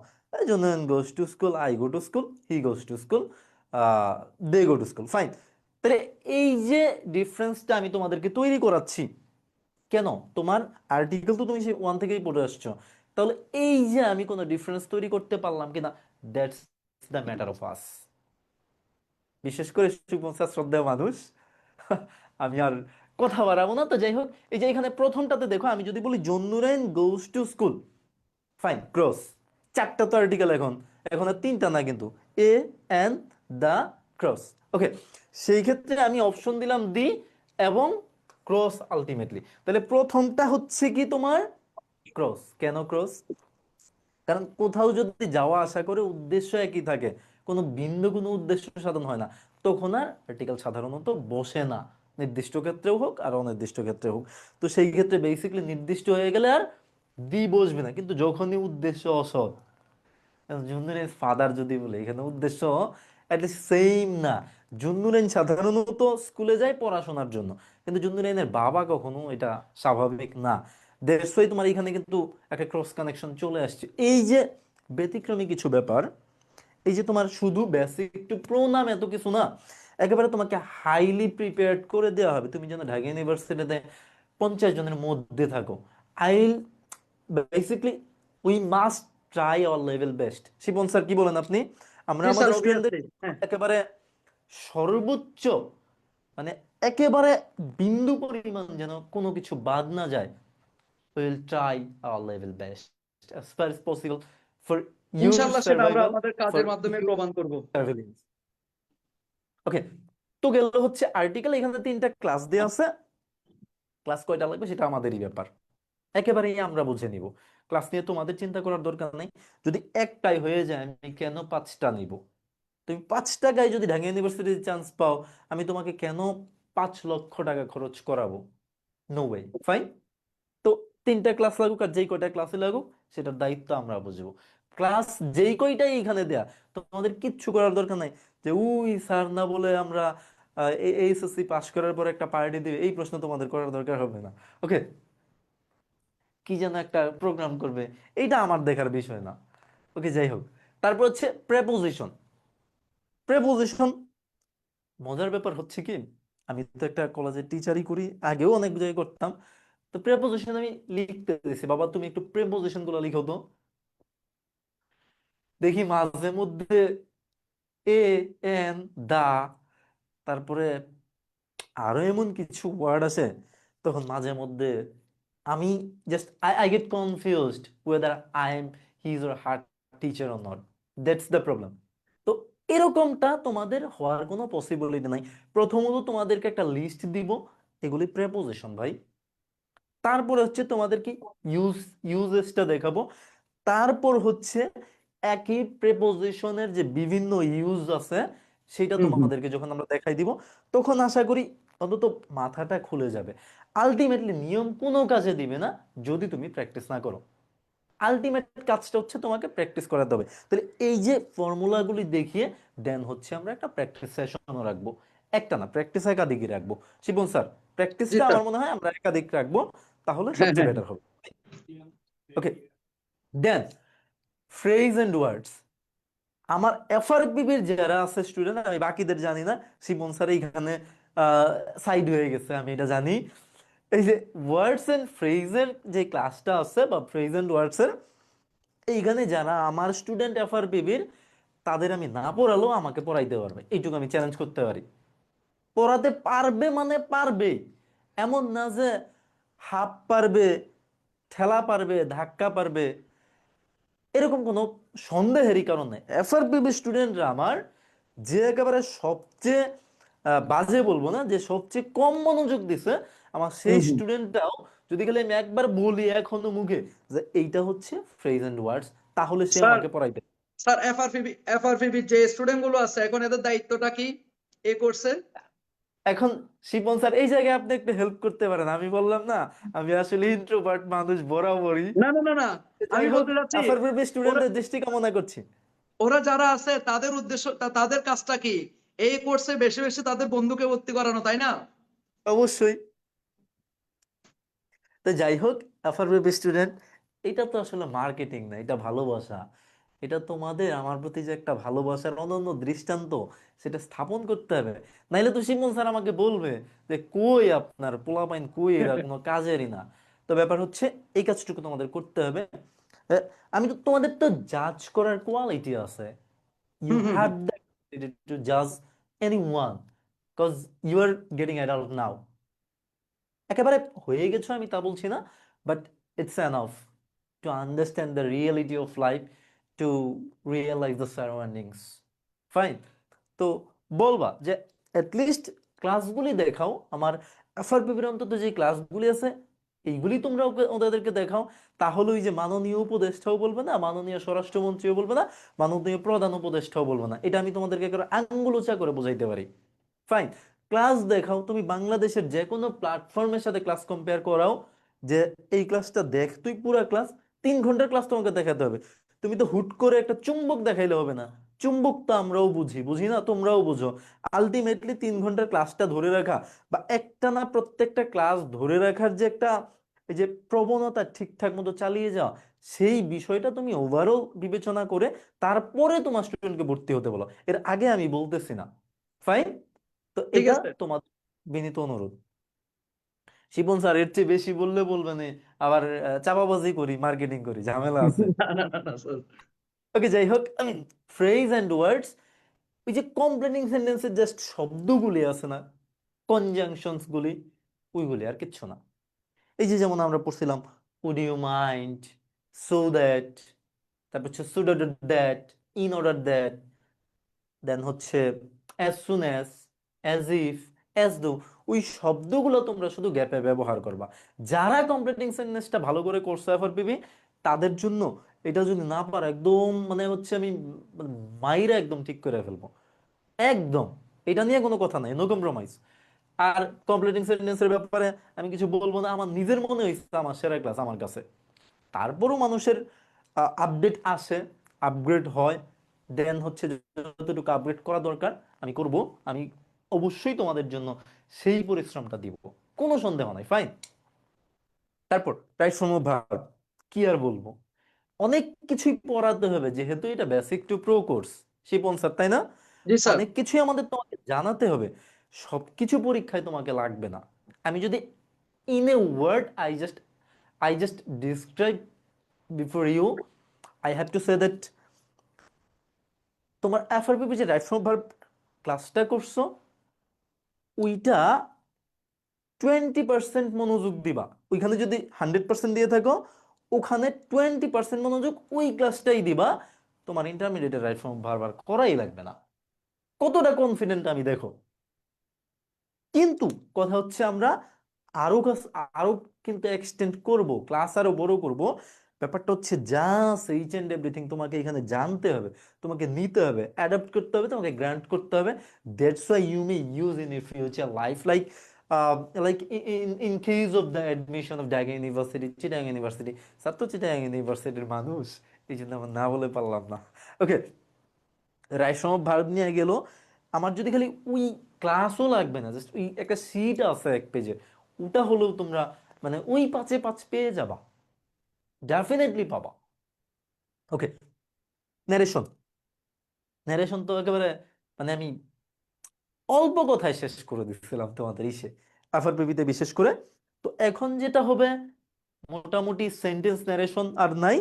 Junnurain goes to school, I go to school, he goes to school, they go to school, fine. তাহলে এই যে ডিফারেন্সটা আমি তোমাদেরকে তৈরি করাচ্ছি কেন? তোমার আর্টিকেল তো তুমি সেই ওয়ান থেকেই পড়ে আসছো, তাহলে এই যে আমি কোনো ডিফারেন্স তৈরি করতে পারলাম কিনা, that's the matter of us. বিশেষ করে সুপন্সা শ্রদ্ধেয় মানুষ, আমি আর কথা বাড়াবো না। তো যাই হোক, এই যে এখানে প্রথমটাতে দেখো, আমি যদি বলি Junnurain goes to school, fine, cross. চারটা তো আর্টিকেল, এখন এখন আর তিনটা না কিন্তু, এ এন্ড দা ক্রস। ওকে, সেই ক্ষেত্রে আমি অপশন দিলাম দি এবং ক্রস আলটিমেটলি। তাহলে প্রথমটা হচ্ছে কি তোমার ক্রস। কেন ক্রস? কারণ কোথাও যদি যাওয়া আসা করে উদ্দেশ্য একই থাকে, কোনো ভিন্ন কোনো উদ্দেশ্য সাধন হয় না, তখন আর আর্টিকেল সাধারণত বসে না, নির্দিষ্ট ক্ষেত্রেও হোক আর অনির্দিষ্ট ক্ষেত্রে হোক। তো সেই ক্ষেত্রে বেসিক্যালি নির্দিষ্ট হয়ে গেলে আর দি বসবে না। কিন্তু যখনই উদ্দেশ্য অসৎ, জুন্নুরের ফাদার যদি বলে, এখানে উদ্দেশ্য অ্যাটলিস্ট সেম না। জুন্নুরাইন সাধারণত স্কুলে যায় পড়াশোনার জন্য, কিন্তু জুন্নুরাইনের বাবা কখনো, এটা স্বাভাবিক না। দ্যাটস ওয়াই তোমার এখানে কিন্তু একটা ক্রস কানেকশন চলে আসছে। এই যে ব্যতিক্রমী কিছু ব্যাপার, এই যে তোমার শুধু বেসিক টু প্রোনাম এত কিছু না, একেবারে তোমাকে হাইলি প্রিপেয়ার্ড করে দেওয়া হবে। তুমি যেন ঢাকা ইউনিভার্সিটিতে 50 জনের মধ্যে থাকো, আইল basically we must try our level best. Shipon sir, কি বলেন আপনি? আমরা জি স্যার, আমাদের স্টুডেন্টদের অবভিয়াসলি, হ্যাঁ। একেবারে সর্বোচ্চ, মানে একেবারে বিন্দু পরিমাণ যেন কোনো কিছু বাদ না যায়, will try our level best as far as possible for your ইনশাল্লাহ সেটা আমরা survival, আমাদের for কাজের মাধ্যমে your প্রমাণ করব। surveillance. ওকে, তো গেল হচ্ছে আর্টিকেল। এখানে তিনটা ক্লাস দেওয়া আছে, ক্লাস কয়টা লাগবে সেটা আমাদেরই ব্যাপার, একেবারেই আমরা বুঝে নিব। ক্লাস নিয়ে তোমাদের চিন্তা করার দরকার নেই। যদি একটাই হয়ে যায়, আমি কেন 5টা নিব? তুমি 5 টাকায় যদি ঢাকা ইউনিভার্সিটিতে চান্স পাও, আমি তোমাকে কেন 5 লক্ষ টাকা খরচ করাবো? No way, fine. তো তিনটা ক্লাস লাগুক আর যেই কয়টা ক্লাসে লাগুক, সেটার দায়িত্ব আমরা বুঝবো। ক্লাস যেই কয়টাই এখানে দেয়া, তো আমাদের কিচ্ছু করার দরকার নাই যে উই স্যার না বলে আমরা এইচএসসি পাস করার পর একটা পার্টি দিবে, এই প্রশ্ন তোমাদের করার দরকার হবে না। ওকে, কি যেন একটা প্রোগ্রাম করবে, এইটা আমার দেখার বিষয় না। ওকে, যাই হোক, তারপর হচ্ছে প্রেপোজিশন। প্রেপোজিশন মজার ব্যাপার হচ্ছে কি, আমি তো একটা কলেজের টিচারই করি, আগেও অনেক জায়গায় করতাম। তো তো প্রেপোজিশন আমি লিখতে দিছি, বাবা তুমি একটু প্রেপোজিশন গুলো লিখো তো। দেখি মাঝে মধ্যে এ, এন, দা, তারপরে আরো এমন কিছু ওয়ার্ড আছে, তখন মাঝে মধ্যে আমি just I get confused weather I am his or her teacher or not. That's the problem. তো এরকমটা তোমাদের হওয়ার কোনো পসিবিলিটি নাই। প্রথমত তোমাদেরকে একটা লিস্ট দিব, এগুলি প্রেপোজিশন ভাই। তারপরে হচ্ছে তোমাদেরকে ইউজেসটা দেখাবো। তারপর হচ্ছে একই প্রেপোজিশনের যে বিভিন্ন ইউজ আছে সেটা তোমাদেরকে যখন আমরা দেখাই দিব, তখন আশা করি অন্তত মাথাটা খুলে যাবে। আলটিমেটলি নিয়ম কোনো কাজে দিবে না যদি তুমি প্র্যাকটিস না করো। আলটিমেট কাজটা হচ্ছে তোমাকে প্র্যাকটিস করাতে হবে। তাহলে এই যে ফর্মুলাগুলি দেখিয়ে দেন হচ্ছে আমরা একটা প্র্যাকটিস সেশনও রাখবো। একটা না, প্র্যাকটিস একাধিকই রাখবো। শিবন স্যার, জি প্র্যাকটিসটা স্যার। আমার মনে হয় আমরা একাধিক রাখবো, তাহলে হ্যাঁ সবচেয়ে হ্যাঁ। বেটার হবে। ওকে, দেন ফ্রেজ এন্ড ওয়ার্ডস। আমার এফআরপিবির যারা আছে স্টুডেন্ট, আমি বাকিদের জানি না, শিবন স্যার এইখানে সাইড হয়ে গেছে, আমি এটা জানি। এই যে ওয়ার্ডস এন্ড ফ্রেজের যে ক্লাসটা আছে বা ফ্রেজ এন্ড ওয়ার্ডস এর, এইখানে যারা আমার স্টুডেন্ট এফআরপিবির, তাদের আমি না পড়ালেও আমাকে পড়াইতে পারবে, এইটুকু আমি চ্যালেঞ্জ করতে পারি। পড়াতে পারবে মানে পারবে, এমন না যে হাফ পারবে, ঠেলা পারবে, ধাক্কা পারবে, এরকম কোনো সন্দেহেরই কারণ নেই। এফআরপিবি স্টুডেন্টরা আমার, যে একেবারে সবচেয়ে বাজে বলবো না, যে সবচেয়ে কম মনোযোগ দিছে, আমার সেই স্টুডেন্টটাও যদি খালি আমি একবার বলি এখনো মুখে যে এইটা হচ্ছে ফ্রেজ এন্ড ওয়ার্ডস, তাহলে সে স্যার, আমাকে পড়াইতে। স্যার এফআরপিবি যে স্টুডেন্ট গুলো আছে এখন এদের দায়িত্বটা কি এই কোর্সে? এখন শিপন স্যার এই জায়গায় আপনি একটু হেল্প করতে পারেন। আমি বললাম না, আমি আসলে ইন্ট্রোভার্ট মানুষ বরাবরই। না না না না, যাই আমি হোক, বলতে চাচ্ছি এফআরপিবি ওরা স্টুডেন্টদের দৃষ্টি কামনা করছি। ওরা যারা আছে তাদের উদ্দেশ্য তাদের কাজটা কি এই কোর্সে বেশি বেশি তাদের বন্ধুকে ভর্তি করানো, তাই না? অবশ্যই। তো যাই হোক, এফআরপিবি স্টুডেন্ট, এটা তো আসলে মার্কেটিং না, এটা ভালোবাসা। এটা তোমাদের আমার প্রতি যে একটা ভালোবাসার অনন্য দৃষ্টান্ত, সেটা স্থাপন করতে হবে। নাইলে তো শিমন স্যার আমাকে বলবে যে কই আপনার পোলাপাইন কই, এরা কোনো কাজেরই না। তো ব্যাপার হচ্ছে এই কাজটুকু তোমাদের করতে হবে। আহ, আমি তো, তোমাদের তো জাজ করার কোয়ালিটি আছে। You hmm hmm have hmm. The to জাজ anyone, cause you are getting adult now. একেবারে হয়ে গেছো আমি তা বলছি না, but it's enough to understand the reality of life, to realise the surroundings. Fine. তো বলবা যে অ্যাটলিস্ট ক্লাসগুলি দেখাও আমার, এফআরপিবির অন্তত যে ক্লাসগুলি আছে এইগুলি তোমরা ওদেরকে দেখাও। তাহলে ওই যে মাননীয় উপদেষ্টাও বলবে না, মাননীয় স্বরাষ্ট্রমন্ত্রীও বলবে না, মাননীয় প্রধান উপদেষ্টাও বলবে না, এটা আমি তোমাদেরকে একেবারে আঙ্গুল উঁচা করে বোঝাইতে পারি। ফাইন। ক্লাস দেখাও, তুমি বাংলাদেশের যে কোনো প্ল্যাটফর্মের সাথে ক্লাস কম্পেয়ার করাও, যে এই ক্লাসটা দেখ, তুই পুরো ক্লাস 3 ঘন্টার ক্লাস তোমাকে দেখাতে হবে। তুমি তো হুট করে একটা চুম্বক দেখাইলে হবে না। চুম্বক তো আমরাও বুঝি, বুঝি না তোমরাও বুঝো। আলটিমেটলি 3 ঘন্টার ক্লাসটা ধরে রাখা বা একটা না প্রত্যেকটা ক্লাস ধরে রাখার যে একটা, এই যে প্রবণতা ঠিকঠাক মতো চালিয়ে যাওয়া, সেই বিষয়টা তুমি ওভারঅল বিবেচনা করে তারপরে তোমার স্টুডেন্টকে ভর্তি হতে বলো, এর আগে আমি বলতেছি না। ফাইন। তো ঠিক এটা আছে। তোমার বিনীত অনুরোধ। শিপন স্যার এর চেয়ে বেশি বললে বলবে না, আবার চাপাবাজি করি, মার্কেটিং করি, ঝামেলা আছে। না না না না স্যার। ওকে, যাই হোক, ফ্রেজ এন্ড ওয়ার্ডস, ওই যে কমপ্লেনিং সেন্টেন্সের জাস্ট শব্দগুলি আছে না, কনজাংশনস গুলি, ওইগুলি আর কিচ্ছু না। এই যে যেমন আমরা পড়ছিলাম would you mind, so that, তারপর হচ্ছে should that, in order that, then হচ্ছে as soon as if, as though, ওই শব্দগুলো তোমরা শুধু গ্যাপে ব্যবহার করবা। যারা কমপ্লিটিং সেন্টেন্সটা ভালো করে করছো এফআরপিবি, তাদের জন্য এটা যদি না পারো, একদম মানে হচ্ছে আমি মানে মাইরা একদম ঠিক করে ফেলবো, একদম। এটা নিয়ে কোনো কথা নাই, নো কম্প্রোমাইজ। আর কমপ্লিটিং সেন্টেন্সের ব্যাপারে আমি কিছু বলবো না, আমার নিজের মনে হয়েছে আমার সেরা ক্লাস আমার কাছে। তারপরও মানুষের আপডেট আসে, আপগ্রেড হয়, দেন হচ্ছে যতটুকু আপগ্রেড করা দরকার আমি করব। আমি অবশ্যই তোমাদের জন্য সেই পরিশ্রমটা দিব, কোনো সন্দেহ নাই। ফাইন। তারপর প্রায় সমভাব, কি আর বলবো, অনেক কিছুই পড়াতে হবে, যেহেতু এটা basic to pro course, Shipon sir, তাই না? জি স্যার। অনেক কিছুই আমাদের তোমাকে জানাতে হবে। সবকিছু পরীক্ষায় তোমাকে লাগবে না। আমি যদি in a word, I just describe before you. I have to say that তোমার FRPP যে রাইট ফ্রম ভার্ব ক্লাসটা করছো ওইটা 20% মনোযোগ দিবা। ওইখানে যদি 100% দিয়ে থাকো ওখানে 20% মনোযোগ ওই ক্লাসটাই দিবা। তোমার ইন্টারমিডিয়েটের রাইট ফ্রম ভার্ব আর করাই লাগবে না। কতটা কনফিডেন্ট আমি দেখো। কিন্তু কথা হচ্ছে আমরা আরো কিন্তু এক্সটেন্ড করব, ক্লাস আরো বড় করব। ব্যাপারটা হচ্ছে জাস্ট এইচ এন্ড এভরিথিং তোমাকে এখানে জানতে হবে, তোমাকে নিতে হবে, অ্যাডাপ্ট করতে হবে, তোমাকে গ্রান্ট করতে হবে। That's why you may use in your future life, like in case of the admission of Dhaka university, Chittagong university. Sir তো চিটাগাং ইউনিভার্সিটির মানুষ, এই জন্য আমার না বলে পারলাম না। ওকে, রাইট ফ্রম ভার্ব নিয়ে গেল। আমার যদি খালি ওই ক্লাসও লাগবে না, জাস্ট ওই একটা শীট আছে এক পেজে, ওটা হলেও তোমরা মানে ওই 5-এ 5 পেয়ে যাবা, ডেফিনেটলি পাবা। ওকে, ন্যারেশন। ন্যারেশন তো একেবারে মানে আমি অল্প কথায় শেষ করে দিচ্ছিলাম তোমাদের ইসে FRPP-তে বিশেষ করে। তো এখন যেটা হবে মোটামুটি সেন্টেন্স ন্যারেশন আর নাই।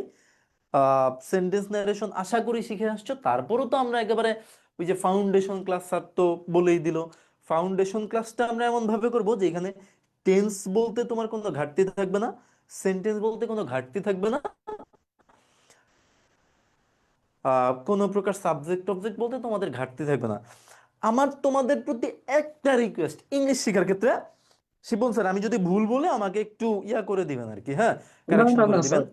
সেন্টেন্স ন্যারেশন আশা করি শিখে আসছো। তারপরও তো আমরা একেবারে ওই যে ফাউন্ডেশন ক্লাস স্যার তো বলেই দিল, ফাউন্ডেশন ক্লাসটা আমরা এমন ভাবে করবো যে এখানে টেন্স বলতে তোমার কোনো ঘাটতি থাকবে না, সেন্টেন্স বলতে কোনো ঘাটতি থাকবে না, কোনো প্রকার সাবজেক্ট অবজেক্ট বলতে তোমাদের ঘাটতি থাকবে না। আমার তোমাদের প্রতি একটা রিকোয়েস্ট ইংলিশ শেখার ক্ষেত্রে, শিবন স্যার আমি যদি ভুল বলে আমাকে একটু ইয়া করে দিবেন আর কি, হ্যাঁ, না কারেকশন না করে না দিবেন। স্যার।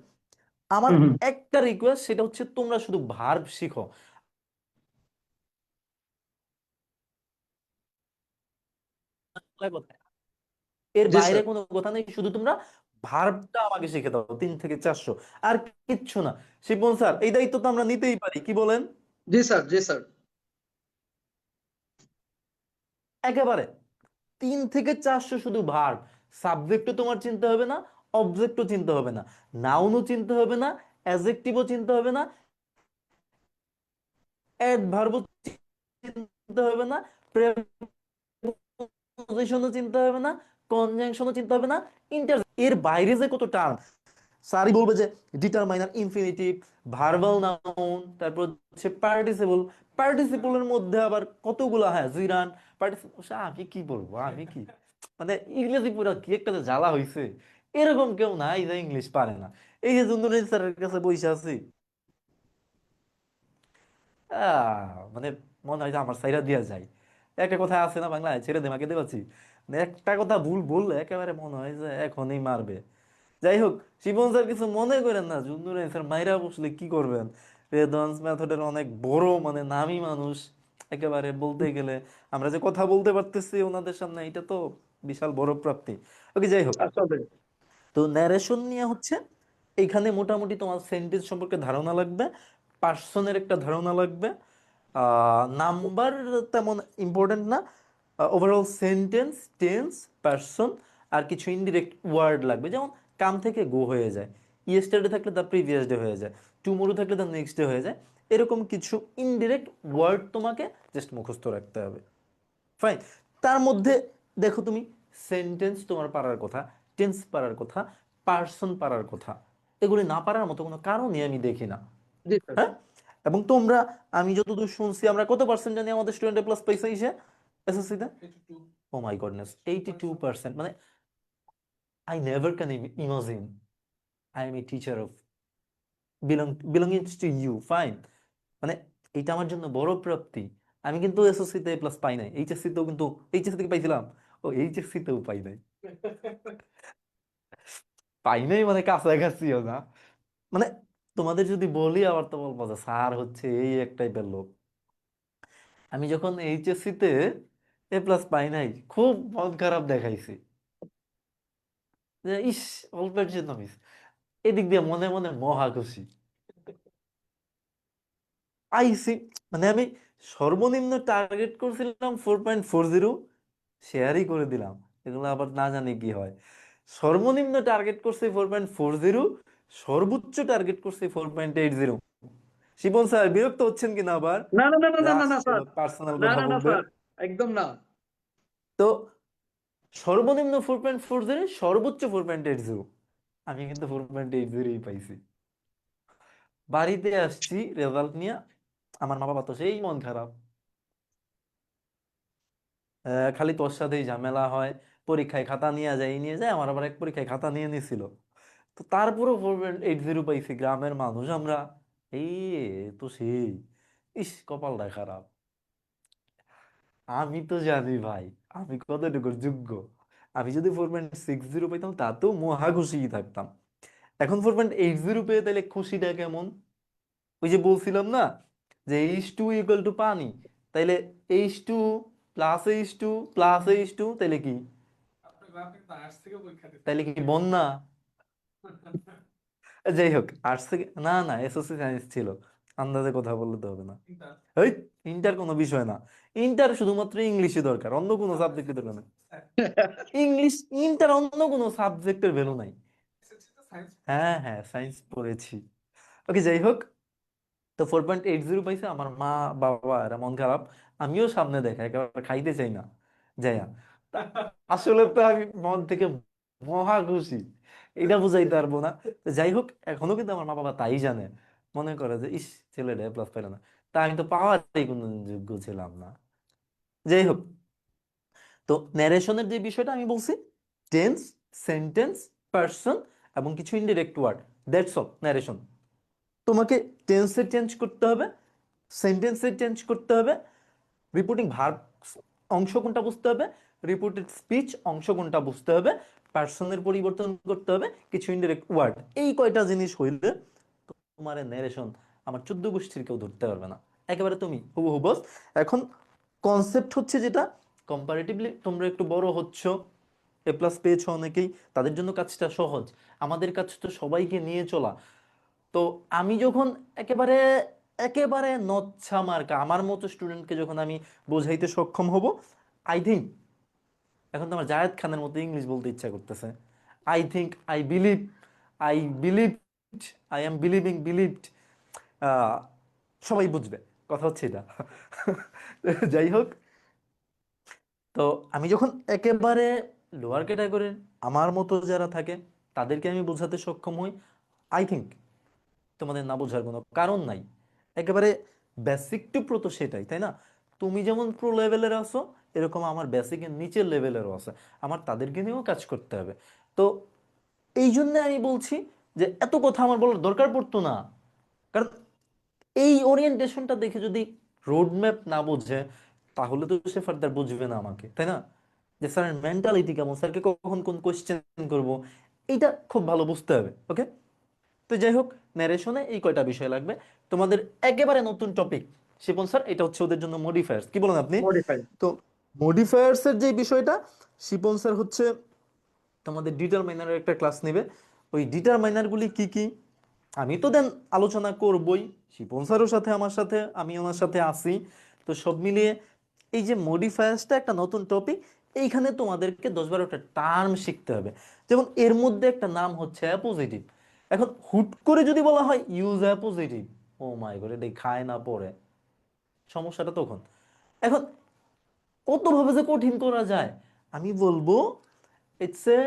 আমার হুম হুম। একটা রিকোয়েস্ট, সেটা হচ্ছে তোমরা শুধু ভার্ব শিখো। কথা, এর জি বাইরে স্যার। কোনো কথা নেই, শুধু তোমরা ভার্বটা আমাকে শিখে দাও 3 থেকে 400, আর কিচ্ছু না। শিবন স্যার এই দায়িত্ব তো আমরা নিতেই পারি, কি বলেন? জি স্যার। জি স্যার। একেবারে 3 থেকে 400 শুধু ভার্ব। সাবজেক্টও তোমার চিনতে হবে না, অবজেক্টও চিনতে হবে না, নাউনও চিনতে হবে না, অ্যাডজেক্টিভও চিনতে হবে না, অ্যাডভার্বও চিনতে হবে না, প্রেপোজিশনও চিনতে হবে না, কনজাংশনও চিনতে হবে না, ইন্টার এর বাইরে যে কত টার্ম স্যারই বলবে যে ডিটারমাইনার, ইনফিনিটিভ, ভার্বাল নাউন, তারপর হচ্ছে পার্টিসিপল। পার্টিসিপলের মধ্যে আবার কতগুলো, হ্যাঁ, জিরান পার্টিসিপল। আমি কি বলবো, আমি কি মানে ইংরেজি পুরো কি একটা যে জ্বালা হইছে। এরকম কেউ নাই যে ইংলিশ পারে না। এই যে জুন্দর স্যারের কাছে বসে আছি, মানে মনে হয় যে আমার সাইরা দিয়া যায়। একটা কথা আছে না বাংলায়, ছেড়ে দে মাকে দেবাচ্ছি, মানে একটা কথা ভুল বললে একেবারে মনে হয় যে এখনই মারবে। যাই হোক, শিবন স্যার কিছু মনে করেন না, জুন্নুর স্যার মাইরা বসলে কি করবেন? রেদওয়ান্স মেথডের অনেক বড় মানে নামী মানুষ একেবারে বলতে গেলে। আমরা যে কথা বলতে পারতেছি ওনাদের সামনে, এটা তো বিশাল বড় প্রাপ্তি। ওকে, যাই হোক, আসলে তো ন্যারেশন নিয়ে হচ্ছে এইখানে মোটামুটি তোমার সেন্টেন্স সম্পর্কে ধারণা লাগবে, পার্সনের একটা ধারণা লাগবে, নাম্বার তেমন ইম্পর্টেন্ট না, ওভারঅল সেন্টেন্স, টেন্স, পার্সন, আর কিছু ইনডিরেক্ট ওয়ার্ড লাগবে। যেমন কাম থেকে গো হয়ে যায়, ইয়েস্টারডে থাকলে দ্য প্রিভিয়াস ডে হয়ে যায়, টুমোরো থাকলে দ্য নেক্সট ডে হয়ে যায়। এরকম কিছু ইনডিরেক্ট ওয়ার্ড তোমাকে জাস্ট মুখস্থ রাখতে হবে। ফাইন। তার মধ্যে দেখো তুমি সেন্টেন্স তোমার পারার কথা, টেন্স পারার কথা, পার্সন পারার কথা, এগুলি না পারার মতো কোনো কারণই আমি দেখি না। জি স্যার। হ্যাঁ, এবং তোমরা, আমি যতদূর শুনছি আমরা কত পার্সেন্ট জানি আমাদের স্টুডেন্ট প্লাস পাইছে এসে এসএসসি তে? 82 ও মাই গডনেস, 82%! মানে I never can imagine I am a teacher of belonging to you. Fine, মানে এটা আমার জন্য বড় প্রাপ্তি। আমি কিন্তু এসএসসি তে প্লাস পাই নাই, এইচএসসি তেও কিন্তু, এইচএসসি থেকে পাইছিলাম, ও এইচএসসি তেও পাই নাই। পাই নাই মানে কাছাকাছিও না। মানে তোমাদের যদি বলি আবার তো বলবো যে স্যার হচ্ছে এই এক টাইপের লোক। আমি যখন এইচএসসি তে এ প্লাস পাই নাই, খুব মন খারাপ দেখাইছি যে ইস, অল্পের জন্য মিস। এদিক দিয়ে মনে মনে মহা খুশি পাইছি। মানে আমি সর্বনিম্ন টার্গেট করছিলাম 4.40, শেয়ারই করে দিলাম। এগুলো আবার না জানি কি হয়। সর্বনিম্ন টার্গেট করছে 4.40, সর্বোচ্চ টার্গেট করছে 4.80। শিবন স্যার বিরক্ত হচ্ছেন কিনা আবার? না না না না না না না আসছে স্যার। পার্সোনাল না কথা না না বলবে। স্যার, একদম না। তো সর্বনিম্ন 4.40, সর্বোচ্চ 4.80। আমি কিন্তু 4.80ই পাইছি। বাড়িতে আসছি রেজাল্ট নিয়ে, আমার মা বাবা তো সেই মন খারাপ, খালি তোর সাথেই ঝামেলা হয়, পরীক্ষায় খাতা নিয়ে যায়, এই নিয়ে যায়। আমার আবার এক পরীক্ষায় খাতা নিয়ে নিছিল, তো তারপরেও 4.80 পাইছি। গ্রামের মানুষ আমরা, এই তো সেই, ইস কপালটা খারাপ। আমি তো জানি ভাই আমি কতটুকু যোগ্য। আমি যদি 4.60 পাইতাম তাতেও মহা খুশি থাকতাম। এখন 4.80 পেয়ে তাহলে খুশিটা কেমন? ওই যে বলছিলাম না যে H2 = পানি, তাইলে H2 +H2 +H2 তাইলে কি? আপনি তো আর্টস থেকে পরীক্ষা দিচ্ছেন তাইলে কি বন্যা? যাই হোক, আর্টস থেকে না, না এসএসসি সায়েন্স ছিল, আন্দাজে কথা বললে তো হবে না। কিন্তু এই, ইন্টার কোনো বিষয় না। ইন্টার শুধুমাত্র ইংলিশে দরকার, অন্য কোনো সাবজেক্টে দরকার না। ইংলিশ ইন্টার, অন্য কোনো সাবজেক্টের ভ্যালু নাই। এসএসসি তো সায়েন্স হ্যাঁ হ্যাঁ, সায়েন্স পড়েছি। ওকে, যাই হোক, তো 4.80 পাইছে। আমার মা বাবা এরা মন খারাপ, আমিও সামনে দেখা একেবারে খাইতে চাই না যাইয়া। তা আসলে তো আমি মন থেকে মহা খুশি, এটা বুঝাইতে পারবো না। তো যাই হোক, এখনো কিন্তু আমার মা বাবা তাই জানে, মনে করে যে ইস, ছেলেটা প্লাস পাইল না। তা আমি তো পাওয়ারই কোনো যোগ্য ছিলাম না। যাই হোক, তো ন্যারেশনের যে বিষয়টা আমি বলছি, টেন্স, সেন্টেন্স, পার্সন এবং কিছু indirect word, that's all narration. তোমাকে টেন্সে চেঞ্জ করতে হবে, সেন্টেন্সে চেঞ্জ করতে হবে, রিপোর্টিং ভার্ব অংশ কোনটা বুঝতে হবে, রিপোর্টেড স্পিচ অংশ কোনটা বুঝতে হবে, পার্সনের পরিবর্তন করতে হবে, কিছু ইনডিরেক্ট ওয়ার্ড। এই কয়টা জিনিস হইলে তোমার ন্যারেশন আমার 14 গোষ্ঠীর কেউ ধরতে পারবে না, একেবারে তুমি হুবহু বস। এখন কনসেপ্ট হচ্ছে যেটা, কম্পারেটিভলি তোমরা একটু বড় হচ্ছ, A+ পেয়েছো অনেকেই, তাদের জন্য কাজটা সহজ। আমাদের কাজ তো সবাইকে নিয়ে চলা। তো আমি যখন একেবারে একেবারে নচ্ছা মার্কা আমার মতো স্টুডেন্টকে যখন আমি বোঝাইতে সক্ষম হব, আই থিঙ্ক, এখন তো আমার জায়েদ খানের মতো ইংলিশ বলতে ইচ্ছা করতেছে, I think, I believe, I believe, I am believing, believed, সবাই বুঝবে। কথা হচ্ছে এটা। যাই হোক, তো আমি যখন একেবারে লোয়ার ক্যাটাগরির আমার মতো যারা থাকে তাদেরকে আমি বোঝাতে সক্ষম হই, আই থিঙ্ক তোমাদের না বোঝার কোনো কারণ নাই। একেবারে বেসিক টু প্রো তো সেটাই, তাই না? তুমি যেমন প্রো লেভেলের আছো, এরকম আমার বেসিকের নিচের লেভেলেরও আছে, আমার তাদেরকে নিয়েও কাজ করতে হবে। তো এই জন্য আমি বলছি যে এত কথা আমার বলার দরকার পড়তো না, কারণ এই ওরিয়েন্টেশনটা দেখে যদি রোড ম্যাপ না বোঝে, তাহলে তো সে ফার্দার বুঝবে না আমাকে, তাই না? যে স্যারের মেন্টালিটি কেমন, স্যারকে কখন কোন কোয়েশ্চেন করব, এটা খুব ভালো বুঝতে হবে। ওকে, তো যাই হোক, ন্যারেশনে এই কয়টা বিষয় লাগবে। তোমাদের একেবারে নতুন টপিক, শিপন স্যার, এটা হচ্ছে ওদের জন্য মডিফায়ার্স, কি বলেন আপনি? মডিফাই। তো মডিফায়ার্স এর যে বিষয়টা, শিপন স্যার হচ্ছে তোমাদের ডিটারমাইনারের একটা ক্লাস নেবে। ওই ডিটারমাইনার গুলি কি কি আমি তো দেন আলোচনা করবই, শিপন স্যারের সাথে আমার সাথে, আমি ওনার সাথে আসি। তো সব মিলিয়ে এই যে মডিফায়ার্সটা একটা নতুন টপিক, এইখানে তোমাদেরকে 10-12টা টার্ম শিখতে হবে। যেমন এর মধ্যে একটা নাম হচ্ছে অ্যাপোজিটিভ। এখন হুট করে যদি বলা হয় ইউজ অ্যাপোজিটিভ, ও মাই গড, এটা খায় না পড়ে, সমস্যাটা তখন। এখন কতভাবে যে কঠিন করা যায়, আমি বলবো ইটস এ